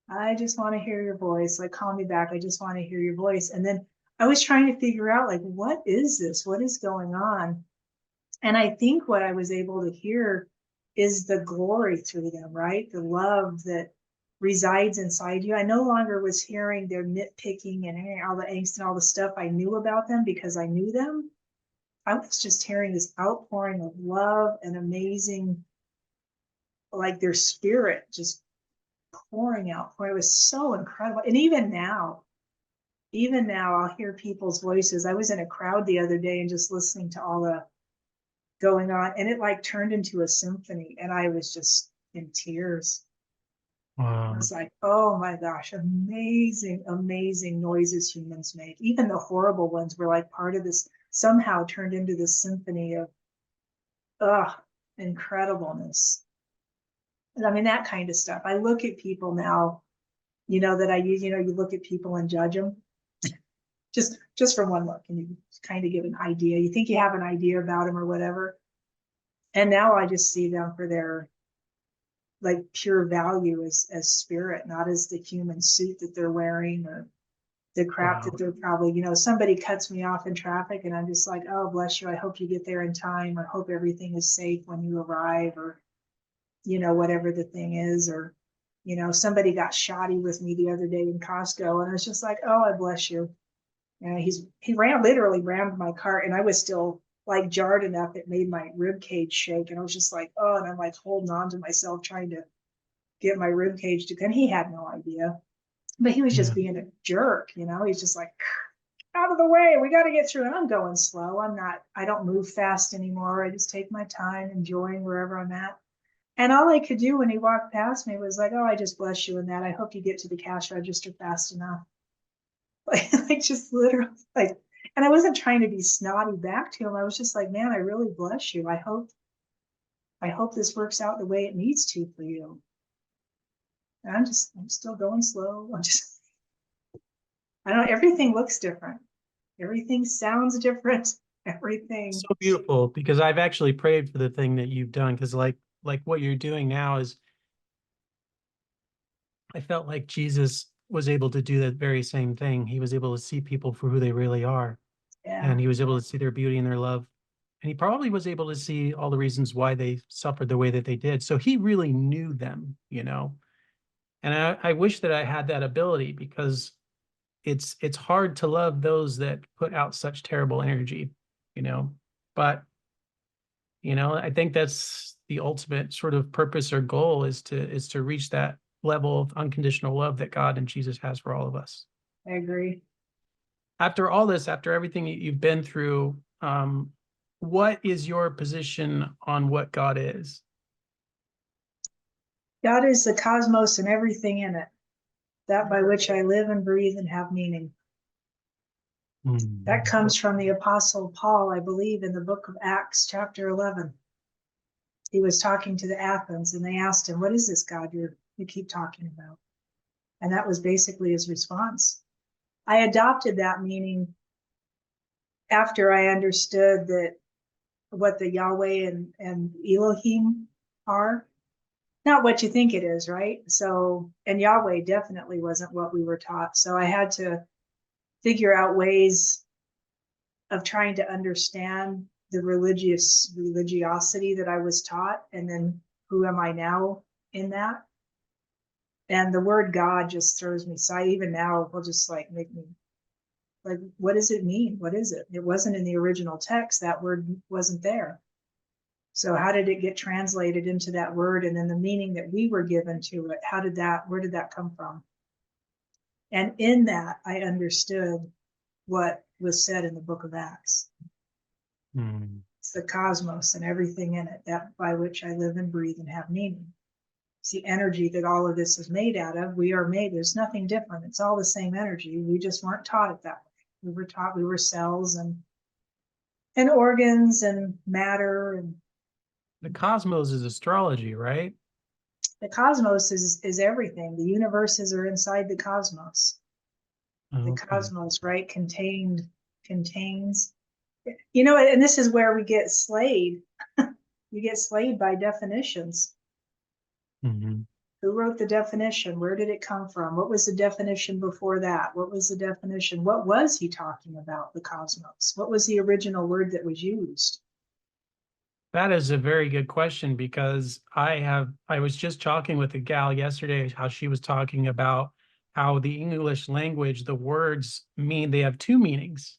I just want to hear your voice. Like, call me back. I just want to hear your voice. And then I was trying to figure out, like, what is this? What is going on? And I think what I was able to hear is the glory through them, right? The love that resides inside you. I no longer was hearing their nitpicking and all the angst and all the stuff I knew about them because I knew them. I was just hearing this outpouring of love and amazing, like their spirit just pouring out. It was so incredible. And even now, I'll hear people's voices. I was in a crowd the other day and just listening to all the going on, and it like turned into a symphony, and I was just in tears. I was like, oh my gosh, amazing, amazing noises humans make. Even the horrible ones were like part of this, somehow turned into this symphony of incredibleness. And I mean, that kind of stuff. I look at people now, that I use, you look at people and judge them just from one look, and you kind of give an idea. You think you have an idea about them or whatever. And now I just see them for their like pure value as spirit, not as the human suit that they're wearing or the crap that they're probably, somebody cuts me off in traffic and I'm just like, oh, bless you. I hope you get there in time, or hope everything is safe when you arrive, or, whatever the thing is. Or, somebody got shoddy with me the other day in Costco and I was just like, oh, I bless you. And he literally rammed my cart, and I was still like jarred enough it made my rib cage shake. And I was just like, oh, and I'm like holding on to myself trying to get my rib cage to, and he had no idea. But he was just Yeah. being a jerk, He's just like, out of the way, we got to get through. And I'm going slow. I don't move fast anymore. I just take my time, enjoying wherever I'm at. And all I could do when he walked past me was like, oh, I just bless you in that. I hope you get to the cash register fast enough. Like just literally like, and I wasn't trying to be snotty back to him. I was just like, man, I really bless you. I hope this works out the way it needs to for you. And I'm still going slow. I don't know, everything looks different. Everything sounds different. Everything. So beautiful, because I've actually prayed for the thing that you've done, because like what you're doing now is, I felt like Jesus was able to do that very same thing. He was able to see people for who they really are, Yeah, and he was able to see their beauty and their love. And he probably was able to see all the reasons why they suffered the way that they did. So he really knew them, And I wish that I had that ability, because it's hard to love those that put out such terrible energy, But I think that's the ultimate sort of purpose or goal, is to reach that level of unconditional love that God and Jesus has for all of us. I agree. After all this, after everything that you've been through, what is your position on what God is? God is the cosmos and everything in it, that by which I live and breathe and have meaning. That comes from the Apostle Paul, I believe, in the book of Acts, chapter 11. He was talking to the Athens, and they asked him, what is this God you keep talking about? And that was basically his response. I adopted that meaning after I understood that what the Yahweh and Elohim are, not what you think it is, right? So, and Yahweh definitely wasn't what we were taught. So I had to figure out ways of trying to understand the religiosity that I was taught, and then who am I now in that? And the word God just throws me side. Even now, will just like make me like, what does it mean? What is it? It wasn't in the original text. That word wasn't there. So how did it get translated into that word? And then the meaning that we were given to it, where did that come from? And in that, I understood what was said in the book of Acts. It's the cosmos and everything in it, that by which I live and breathe and have meaning. It's the energy that all of this is made out of. We are made, there's nothing different. It's all the same energy. We just weren't taught it that way. We were taught we were cells and organs and matter. And The cosmos is astrology, right? the cosmos is everything. The universes are inside the cosmos. The cosmos, right, contains, and this is where we get slayed. You get slayed by definitions. Mm-hmm. Who wrote the definition? Where did it come from? What was the definition before that? What was the definition? What was he talking about, the cosmos? What was the original word that was used? That is a very good question, because I was just talking with a gal yesterday, how she was talking about how the English language, the words they have two meanings.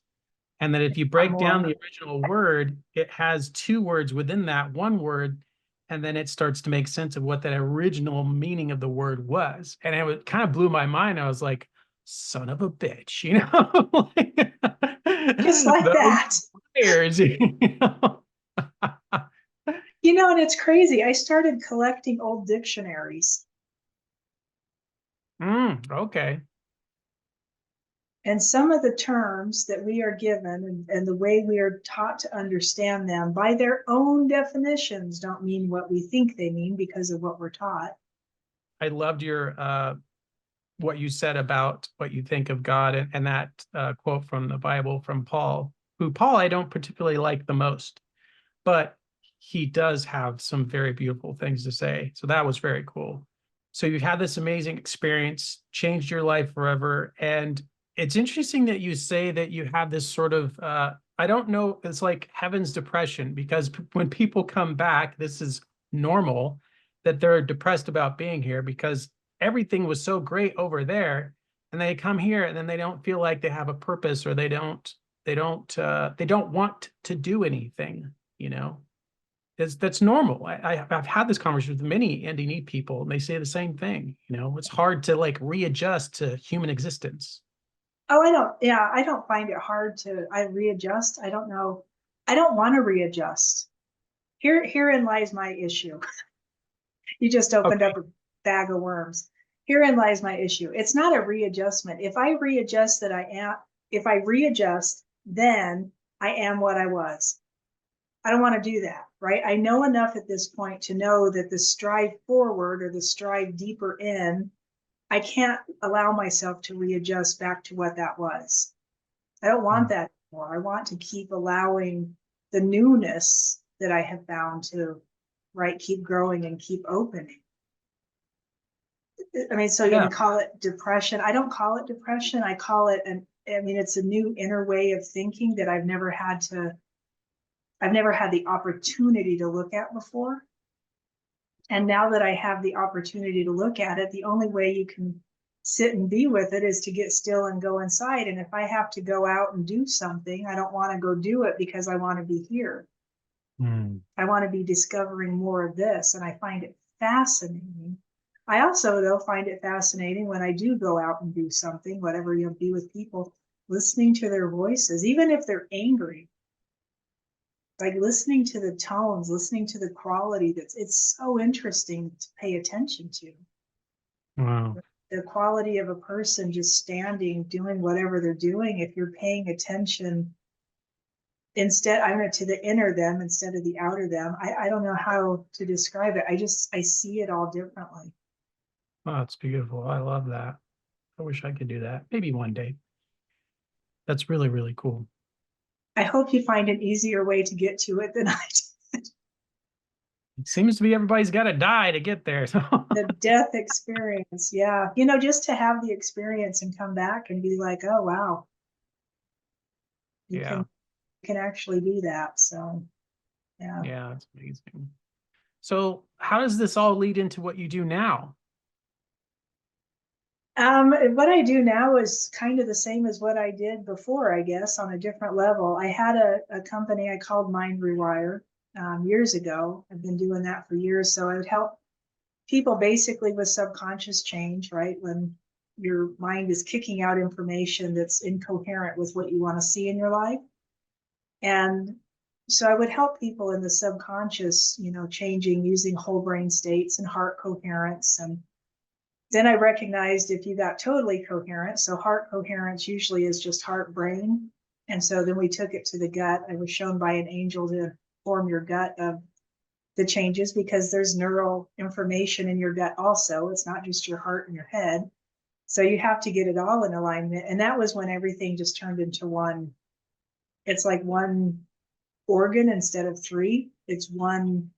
And that if you break down the original word, it has two words within that one word, and then it starts to make sense of what that original meaning of the word was. And it kind of blew my mind. I was like, son of a bitch, Just like that. Players, And it's crazy. I started collecting old dictionaries. Okay. And some of the terms that we are given and the way we are taught to understand them by their own definitions don't mean what we think they mean because of what we're taught. I loved your what you said about what you think of God, and that quote from the Bible from Paul, who I don't particularly like the most, but he does have some very beautiful things to say. So that was very cool. So you had this amazing experience, changed your life forever. And it's interesting that you say that you have this sort of, I don't know, it's like heaven's depression, because when people come back, this is normal that they're depressed about being here, because everything was so great over there. and they come here and then they don't feel like they have a purpose, or they don't want to do anything, you know. That's normal. I've had this conversation with many NDE people, and they say the same thing. You know, it's hard to like readjust to human existence. Oh, I don't find it hard to, I readjust. I don't know. I don't want to readjust. Herein lies my issue. You just opened Okay. up a bag of worms. Herein lies my issue. It's not a readjustment. If I readjust, then I am what I was. I don't want to do that, right? I know enough at this point to know that the strive forward or the strive deeper in, I can't allow myself to readjust back to what that was. I don't want that anymore. I want to keep allowing the newness that I have found to, right, keep growing and keep opening. I mean, so you Yeah. can call it depression. I don't call it depression. I call it it's a new inner way of thinking that I've never had the opportunity to look at before. And now that I have the opportunity to look at it, the only way you can sit and be with it is to get still and go inside. And if I have to go out and do something, I don't want to go do it because I want to be here. I want to be discovering more of this. And I find it fascinating. I also, though, find it fascinating when I do go out and do something, whatever, be with people, listening to their voices, even if they're angry, like listening to the tones, listening to the quality. It's so interesting to pay attention to. Wow. The quality of a person just standing, doing whatever they're doing. If you're paying attention, to the inner them instead of the outer them. I don't know how to describe it. I see it all differently. Oh, that's beautiful. I love that. I wish I could do that. Maybe one day. That's really, really cool. I hope you find an easier way to get to it than I did. It seems to be everybody's got to die to get there. So The death experience. Yeah. Just to have the experience and come back and be like, oh, wow, you yeah, can actually do that. So, yeah. yeah, that's amazing. So how does this all lead into what you do now? What I do now is kind of the same as what I did before, I guess, on a different level. I had a company I called Rewire years ago. I've been doing that for years. So I would help people basically with subconscious change, right? When your mind is kicking out information that's incoherent with what you want to see in your life. And so I would help people in the subconscious, changing using whole brain states and heart coherence. And then I recognized if you got totally coherent, so heart coherence usually is just heart brain. And so then we took it to the gut. I was shown by an angel to form your gut of the changes because there's neural information in your gut also. It's not just your heart and your head. So you have to get it all in alignment. And that was when everything just turned into one. It's like one organ instead of three. It's one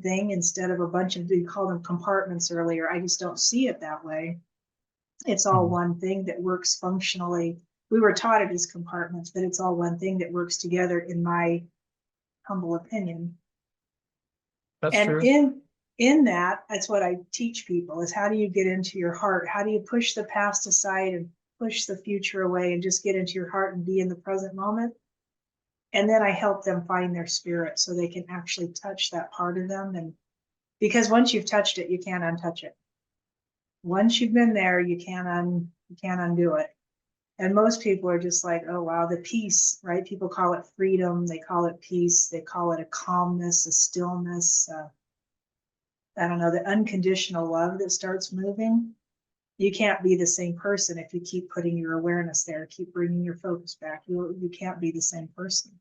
thing instead of a bunch of, you call them compartments earlier. I just don't see it that way. It's all one thing that works functionally. We were taught it as compartments, but it's all one thing that works together, in my humble opinion. That's And true. in that's what I teach people, is how do you get into your heart? How do you push the past aside and push the future away and just get into your heart and be in the present moment? And then I help them find their spirit so they can actually touch that part of them. And because once you've touched it, you can't untouch it. Once you've been there, you can't undo it. And most people are just like, oh wow, the peace, right? People call it freedom, they call it peace, they call it a calmness, a stillness, I don't know, the unconditional love that starts moving. You can't be the same person if you keep putting your awareness there, keep bringing your focus back. You can't be the same person.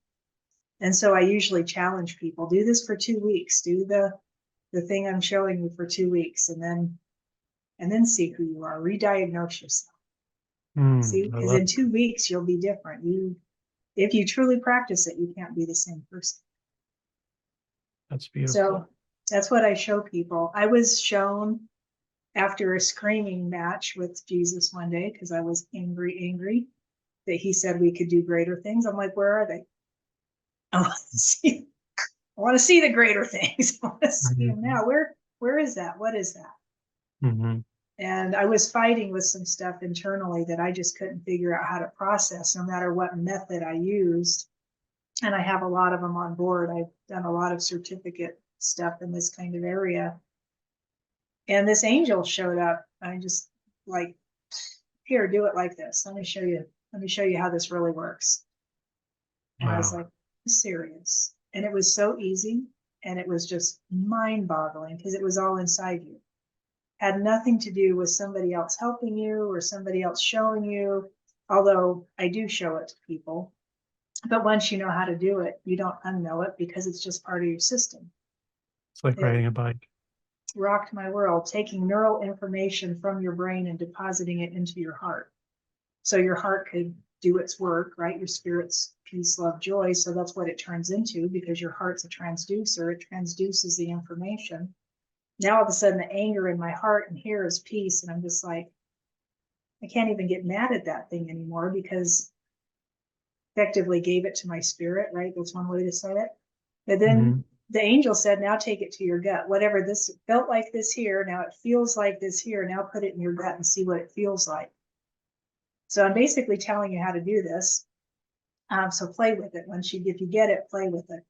And so I usually challenge people, do this for 2 weeks, do the thing I'm showing you for 2 weeks, and then see who you are, re-diagnose yourself. See, I because love in 2 weeks you'll be different. If you truly practice it, you can't be the same person. that's beautiful. So that's what I show people. I was shown after a screaming match with Jesus one day, because I was angry, that he said we could do greater things. I'm like, where are they? I want to see the greater things. I want to see them now. Where is that? What is that? And I was fighting with some stuff internally that I just couldn't figure out how to process, no matter what method I used. And I have a lot of them on board. I've done a lot of certificate stuff in this kind of area. And this angel showed up. I just like, here, do it like this. Let me show you. Let me show you how this really works. And I was Wow. like, serious. And it was so easy. And it was just mind boggling because it was all inside you. Had nothing to do with somebody else helping you or somebody else showing you. Although I do show it to people. But once you know how to do it, you don't unknow it because it's just part of your system. It's like It riding a bike. rocked my world, taking neural information from your brain and depositing it into your heart. So your heart could do its work, right? Your spirit's peace, love, joy. So that's what it turns into because your heart's a transducer. It transduces the information. Now all of a sudden the anger in my heart and here is peace. And I'm just like, I can't even get mad at that thing anymore because effectively gave it to my spirit, right? That's one way to say it. But then the angel said, now take it to your gut. Whatever this felt like this here, now it feels like this here. Now put it in your gut and see what it feels like. So I'm basically telling you how to do this. So play with it. If you get it, play with it.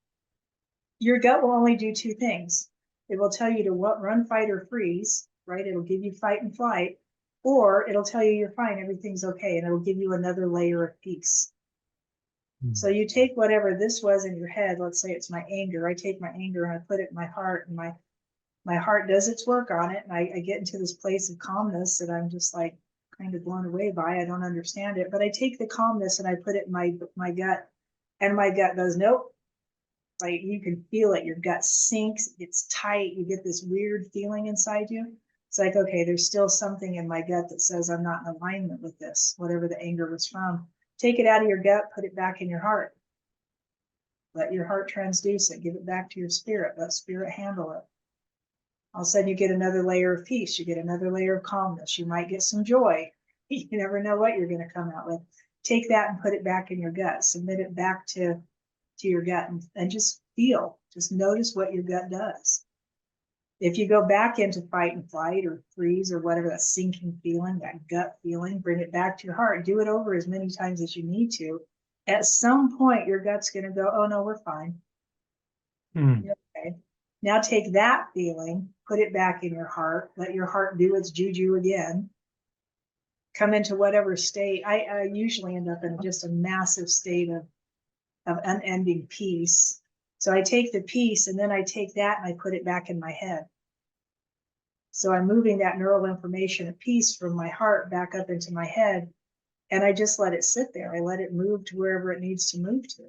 Your gut will only do two things. It will tell you to run, fight, or freeze, right? It'll give you fight and flight, or it'll tell you you're fine, everything's okay, and it'll give you another layer of peace. So you take whatever this was in your head, let's say it's my anger. I take my anger and I put it in my heart, and my heart does its work on it, and I get into this place of calmness that I'm just like kind of blown away by. I don't understand it, but I take the calmness and I put it in my gut, and my gut goes, nope. Like you can feel it, your gut sinks, it gets tight, you get this weird feeling inside you. It's like, okay, there's still something in my gut that says I'm not in alignment with this, whatever the anger was from. Take it out of your gut, put it back in your heart. Let your heart transduce it, give it back to your spirit, let spirit handle it. All of a sudden you get another layer of peace, you get another layer of calmness, you might get some joy. You never know what you're going to come out with. Take that and put it back in your gut, submit it back to your gut, and just just notice what your gut does. If you go back into fight and flight or freeze or whatever, that sinking feeling, that gut feeling, bring it back to your heart. Do it over as many times as you need to. At some point, your gut's going to go, oh no, we're fine. You're okay. Now take that feeling, put it back in your heart, let your heart do its juju again. Come into whatever state. I usually end up in just a massive state of unending peace. So I take the peace and then I take that and I put it back in my head. So I'm moving that neural information of peace from my heart back up into my head, and I just let it sit there. I let it move to wherever it needs to move to.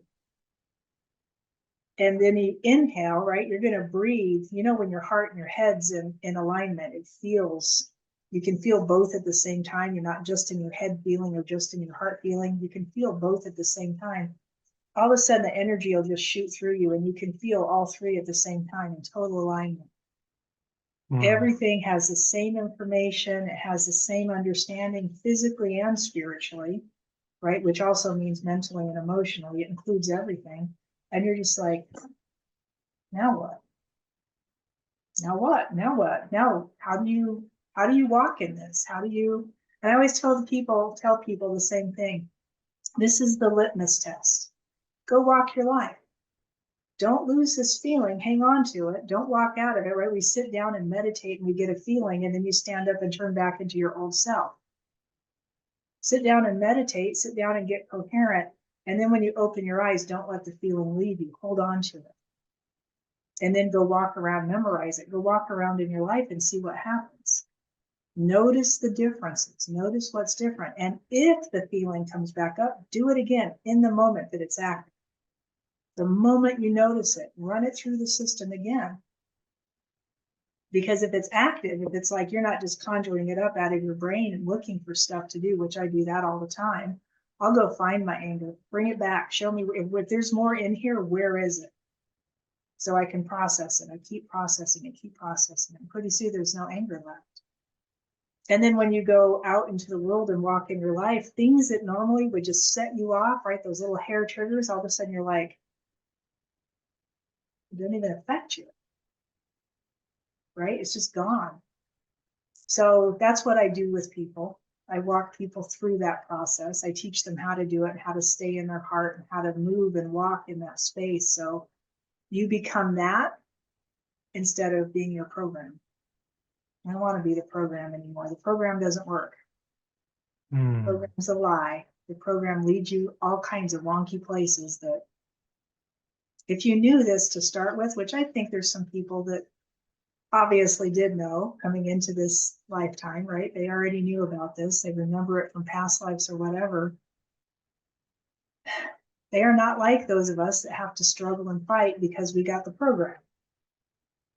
And then you inhale, right? You're going to breathe. You know, when your heart and your head's in alignment, you can feel both at the same time. You're not just in your head feeling or just in your heart feeling. You can feel both at the same time. All of a sudden the energy will just shoot through you and you can feel all three at the same time in total alignment. Wow. Everything has the same information. It has the same understanding physically and spiritually, right? Which also means mentally and emotionally. It includes everything. And you're just like, now what? Now what? Now what? Now, how do you walk in this? And I always tell people the same thing. This is the litmus test. Go walk your life. Don't lose this feeling. Hang on to it. Don't walk out of it, right? We sit down and meditate and we get a feeling and then you stand up and turn back into your old self. Sit down and meditate, sit down and get coherent. And then when you open your eyes, don't let the feeling leave you. Hold on to it. And then go walk around, memorize it. Go walk around in your life and see what happens. Notice the differences. Notice what's different. And if the feeling comes back up, do it again in the moment that it's active. The moment you notice it, run it through the system again. Because if it's active, if it's like you're not just conjuring it up out of your brain and looking for stuff to do, which I do that all the time, I'll go find my anger, bring it back, show me if there's more in here, where is it? So I can process it. I keep processing it, And pretty soon there's no anger left. And then when you go out into the world and walk in your life, things that normally would just set you off, right? Those little hair triggers, all of a sudden you're like, it doesn't even affect you, right? It's just gone. So that's what I do with people. I walk people through that process. I teach them how to do it, how to stay in their heart, and how to move and walk in that space. So you become that instead of being your program. I don't want to be the program anymore. The program doesn't work. The program's a lie. The program leads you all kinds of wonky places that if you knew this to start with, which I think there's some people that obviously did know coming into this lifetime, right? They already knew about this. They remember it from past lives or whatever. They are not like those of us that have to struggle and fight because we got the program.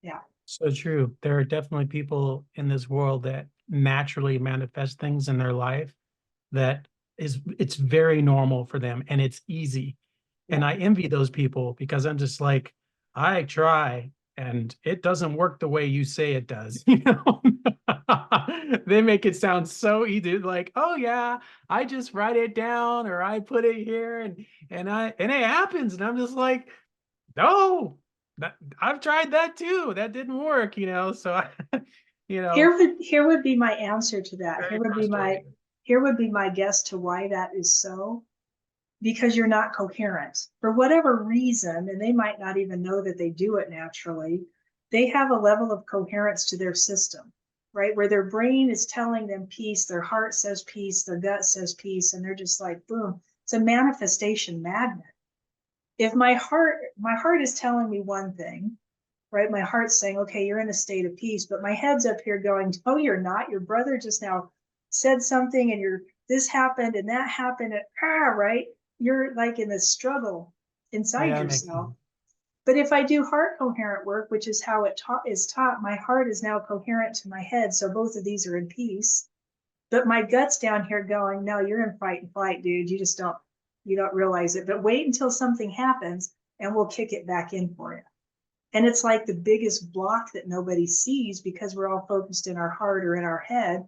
Yeah. So true. There are definitely people in this world that naturally manifest things in their life that it's very normal for them and it's easy. And I envy those people because I'm just like, I try and it doesn't work the way you say it does. You know, they make it sound so easy, like, oh yeah, I just write it down or I put it here and it happens. And I'm just like, no, I've tried that too. That didn't work, you know. So you know, Here would be my answer to that. very frustrating. Here would be my guess to why that is so. Because you're not coherent for whatever reason, and they might not even know that they do it naturally. They have a level of coherence to their system, right? Where their brain is telling them peace, their heart says peace, their gut says peace, and they're just like, boom, it's a manifestation magnet. If my heart is telling me one thing, right? My heart's saying, okay, you're in a state of peace, but my head's up here going, oh, you're not. Your brother just now said something and this happened and that happened, and right? You're like in this struggle inside Yeah, makes yourself. sense. But if I do heart coherent work, which is how it is taught, my heart is now coherent to my head. So both of these are in peace. But my gut's down here going, no, you're in fight and flight, dude. You don't realize it. But wait until something happens and we'll kick it back in for you. And it's like the biggest block that nobody sees because we're all focused in our heart or in our head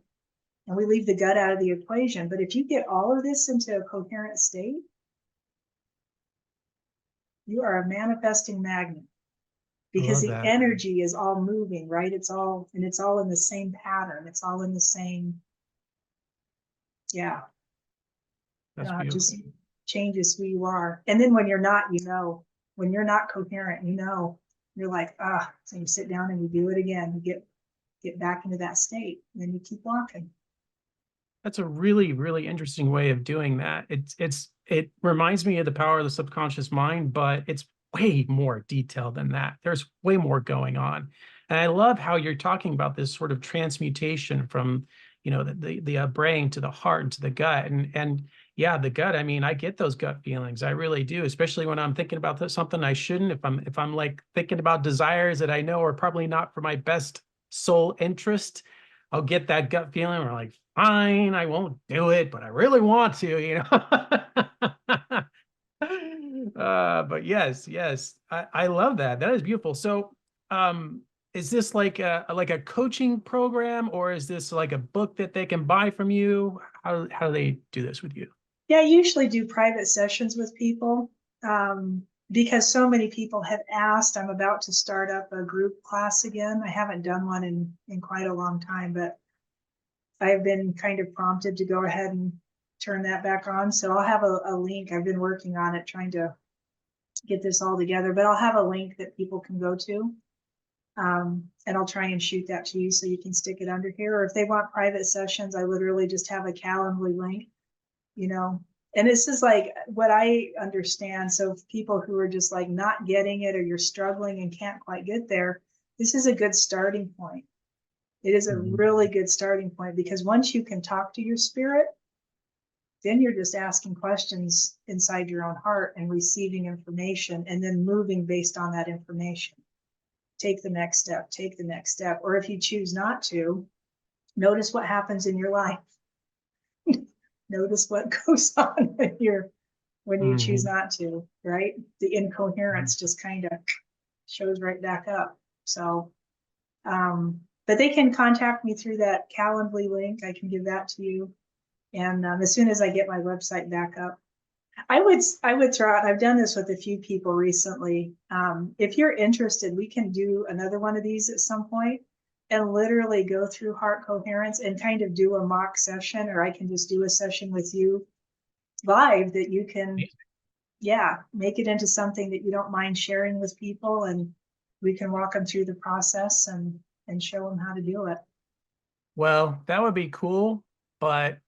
and we leave the gut out of the equation. But if you get all of this into a coherent state, you are a manifesting magnet I because love the that. energy is all moving, right? It's all in the same pattern. It's all in the same, yeah. That's It just beautiful. changes who you are. And then when you're not, when you're not coherent, you're like, so you sit down and you do it again. You get back into that state, and then you keep walking. That's a really, really interesting way of doing that. It reminds me of the power of the subconscious mind, but it's way more detailed than that. There's way more going on. And I love how you're talking about this sort of transmutation from, you know, the brain to the heart and to the gut. And yeah, the gut, I mean, I get those gut feelings. I really do, especially when I'm thinking about something I shouldn't, if I'm like thinking about desires that I know are probably not for my best soul interest. I'll get that gut feeling. We're like, fine, I won't do it, but I really want to, you know. But yes, I love that. That is beautiful. So, is this like a coaching program, or is this like a book that they can buy from you? How do they do this with you? Yeah, I usually do private sessions with people because so many people have asked. I'm about to start up a group class again. I haven't done one in quite a long time, but I've been kind of prompted to go ahead and turn that back on. So I'll have a link. I've been working on it, trying to get this all together, but I'll have a link that people can go to. And I'll try and shoot that to you so you can stick it under here. Or if they want private sessions, I literally just have a Calendly link, you know. And this is like what I understand. So people who are just like not getting it or you're struggling and can't quite get there, this is a good starting point. It is a really good starting point because once you can talk to your spirit, then you're just asking questions inside your own heart and receiving information and then moving based on that information. Take the next step, take the next step. Or if you choose not to, notice what happens in your life. Notice what goes on when you choose not to, right? The incoherence just kind of shows right back up. So, but they can contact me through that Calendly link. I can give that to you. And as soon as I get my website back up, I would throw out, I've done this with a few people recently. If you're interested, we can do another one of these at some point. and literally go through heart coherence and kind of do a mock session, or I can just do a session with you live that you can, yeah, make it into something that you don't mind sharing with people, and we can walk them through the process and show them how to do it. Well, that would be cool, but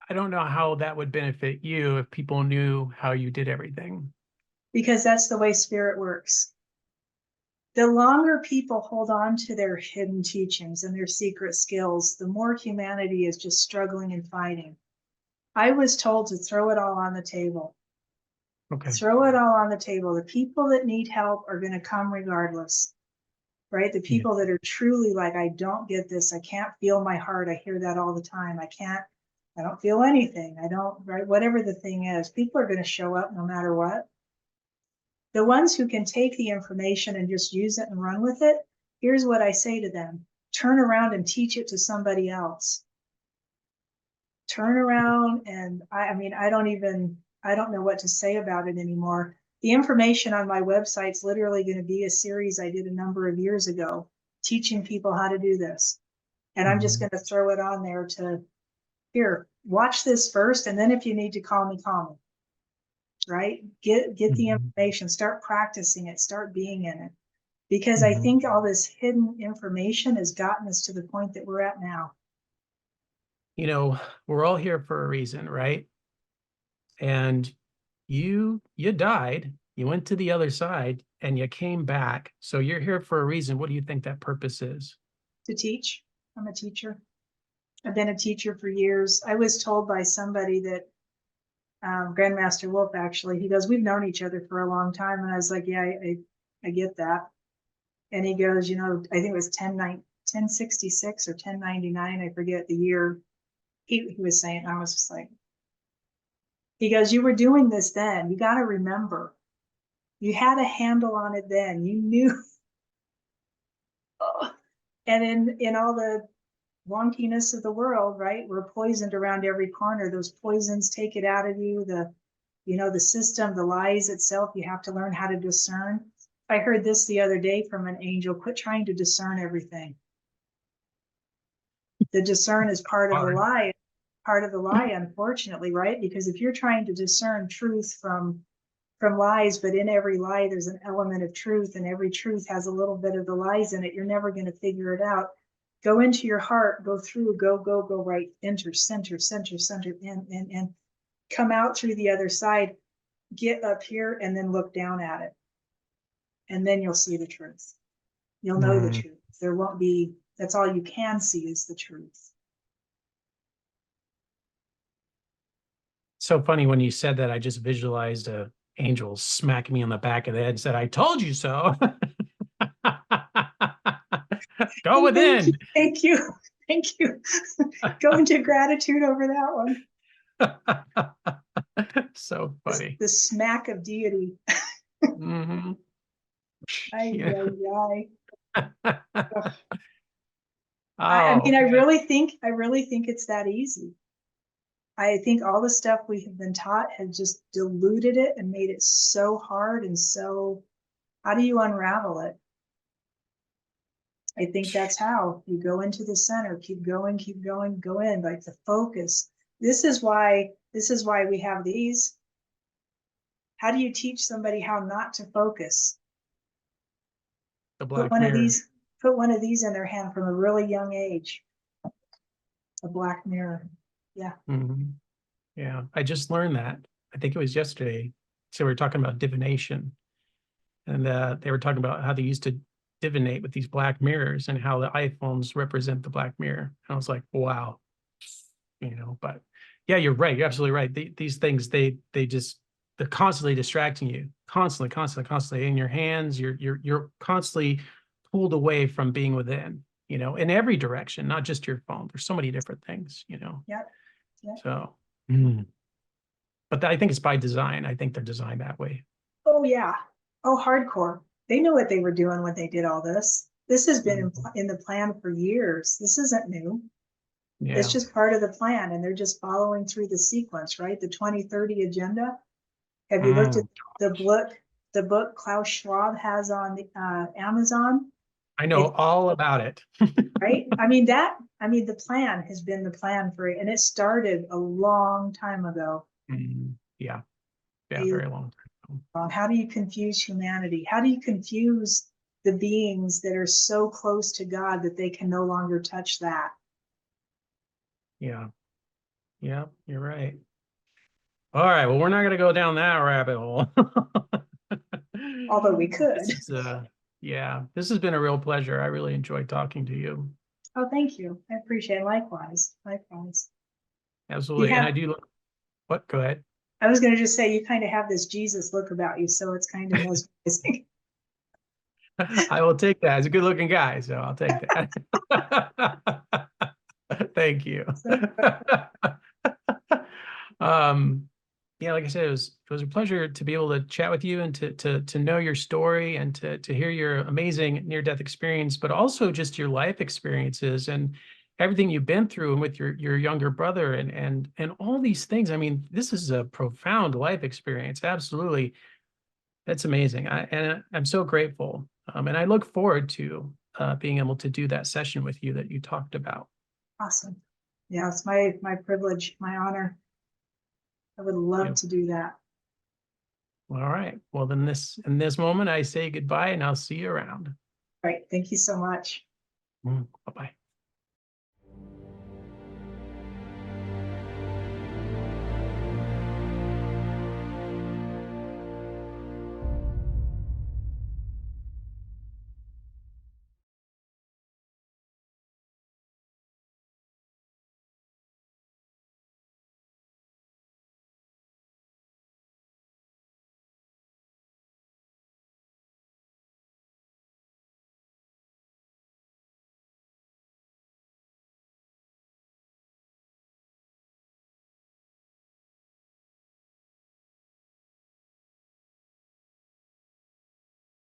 I don't know how that would benefit you if people knew how you did everything. Because that's the way spirit works. The longer people hold on to their hidden teachings and their secret skills, the more humanity is just struggling and fighting. I was told to throw it all on the table. Okay. Throw it all on the table. The people that need help are going to come regardless, right? The people that are truly like, I don't get this. I can't feel my heart. I hear that all the time. I don't feel anything. I don't, right? Whatever the thing is, people are going to show up no matter what. The ones who can take the information and just use it and run with it, here's what I say to them: turn around and teach it to somebody else. Turn around, and I mean, I don't know what to say about it anymore. The information on my website's literally going to be a series I did a number of years ago, teaching people how to do this. And I'm just going to throw it on there to, here, watch this first, and then if you need to call me, call me. Right? Get the information, start practicing it, start being in it. Because I think all this hidden information has gotten us to the point that we're at now. You know, we're all here for a reason, right? And you died, you went to the other side, and you came back. So you're here for a reason. What do you think that purpose is? To teach. I'm a teacher. I've been a teacher for years. I was told by somebody that Grandmaster Wolf, actually, he goes, we've known each other for a long time. And I was like, yeah, I get that. And he goes, you know, I think it was 1066 or 1099. I forget the year he was saying. I was just like, he goes, you were doing this then. You got to remember, you had a handle on it then. You knew. And in all the wonkiness of the world, right? We're poisoned around every corner. Those poisons take it out of you. The system, the lies itself, you have to learn how to discern. I heard this the other day from an angel: quit trying to discern everything. The discern is part of the lie, unfortunately, right? Because if you're trying to discern truth from lies, but in every lie, there's an element of truth, and every truth has a little bit of the lies in it, you're never going to figure it out. Go into your heart, go through, go right, enter, center, and come out through the other side, get up here, and then look down at it. And then you'll see the truth. You'll know the truth. There won't be, that's all you can see is the truth. So funny when you said that, I just visualized a angel smack me on the back of the head and said, I told you so. Go within. Thank you. Go into gratitude over that one. So funny. The smack of deity. I mean, I really think it's that easy. I think all the stuff we have been taught has just diluted it and made it so hard. And so how do you unravel it? I think that's how you go into the center, keep going, go in, like the focus. This is why we have these. How do you teach somebody how not to focus? Put one of these in their hand from a really young age. A black mirror. Yeah. Yeah. I just learned that. I think it was yesterday. So we were talking about divination, and they were talking about how they used to divinate with these black mirrors and how the iPhones represent the black mirror. And I was like, wow, but yeah, you're right. You're absolutely right. These things, they're constantly distracting you, constantly in your hands. You're constantly pulled away from being within, in every direction, not just your phone. There's so many different things, Yep. So, but I think it's by design. I think they're designed that way. Oh yeah. Oh, hardcore. They knew what they were doing when they did all this. This has been in the plan for years. This isn't new. Yeah. It's just part of the plan, and they're just following through the sequence, right? The 2030 agenda. Have you looked at the book Klaus Schwab has on Amazon? I know all about it. Right? The plan has been the plan for it, and it started a long time ago. Yeah, A very long time. How do you confuse humanity? How do you confuse the beings that are so close to God that they can no longer touch that? Yeah, you're right. All right, well, we're not going to go down that rabbit hole. Although we could. Yeah, this has been a real pleasure. I really enjoyed talking to you. Oh, thank you. I appreciate it. Likewise. Likewise. Absolutely. And I do look, what? Go ahead. I was going to just say, you kind of have this Jesus look about you, so it's kind of mesmerizing. I will take that. He's a good looking guy, so I'll take that. Thank you. Yeah, like I said, it was a pleasure to be able to chat with you and to know your story and to hear your amazing near-death experience, but also just your life experiences and everything you've been through and with your younger brother and all these things. I mean, this is a profound life experience. Absolutely. That's amazing. I'm so grateful. And I look forward to being able to do that session with you that you talked about. Awesome. Yeah, it's my privilege, my honor. I would love to do that. All right. Well, then in this moment, I say goodbye and I'll see you around. Right. Thank you so much. Bye-bye.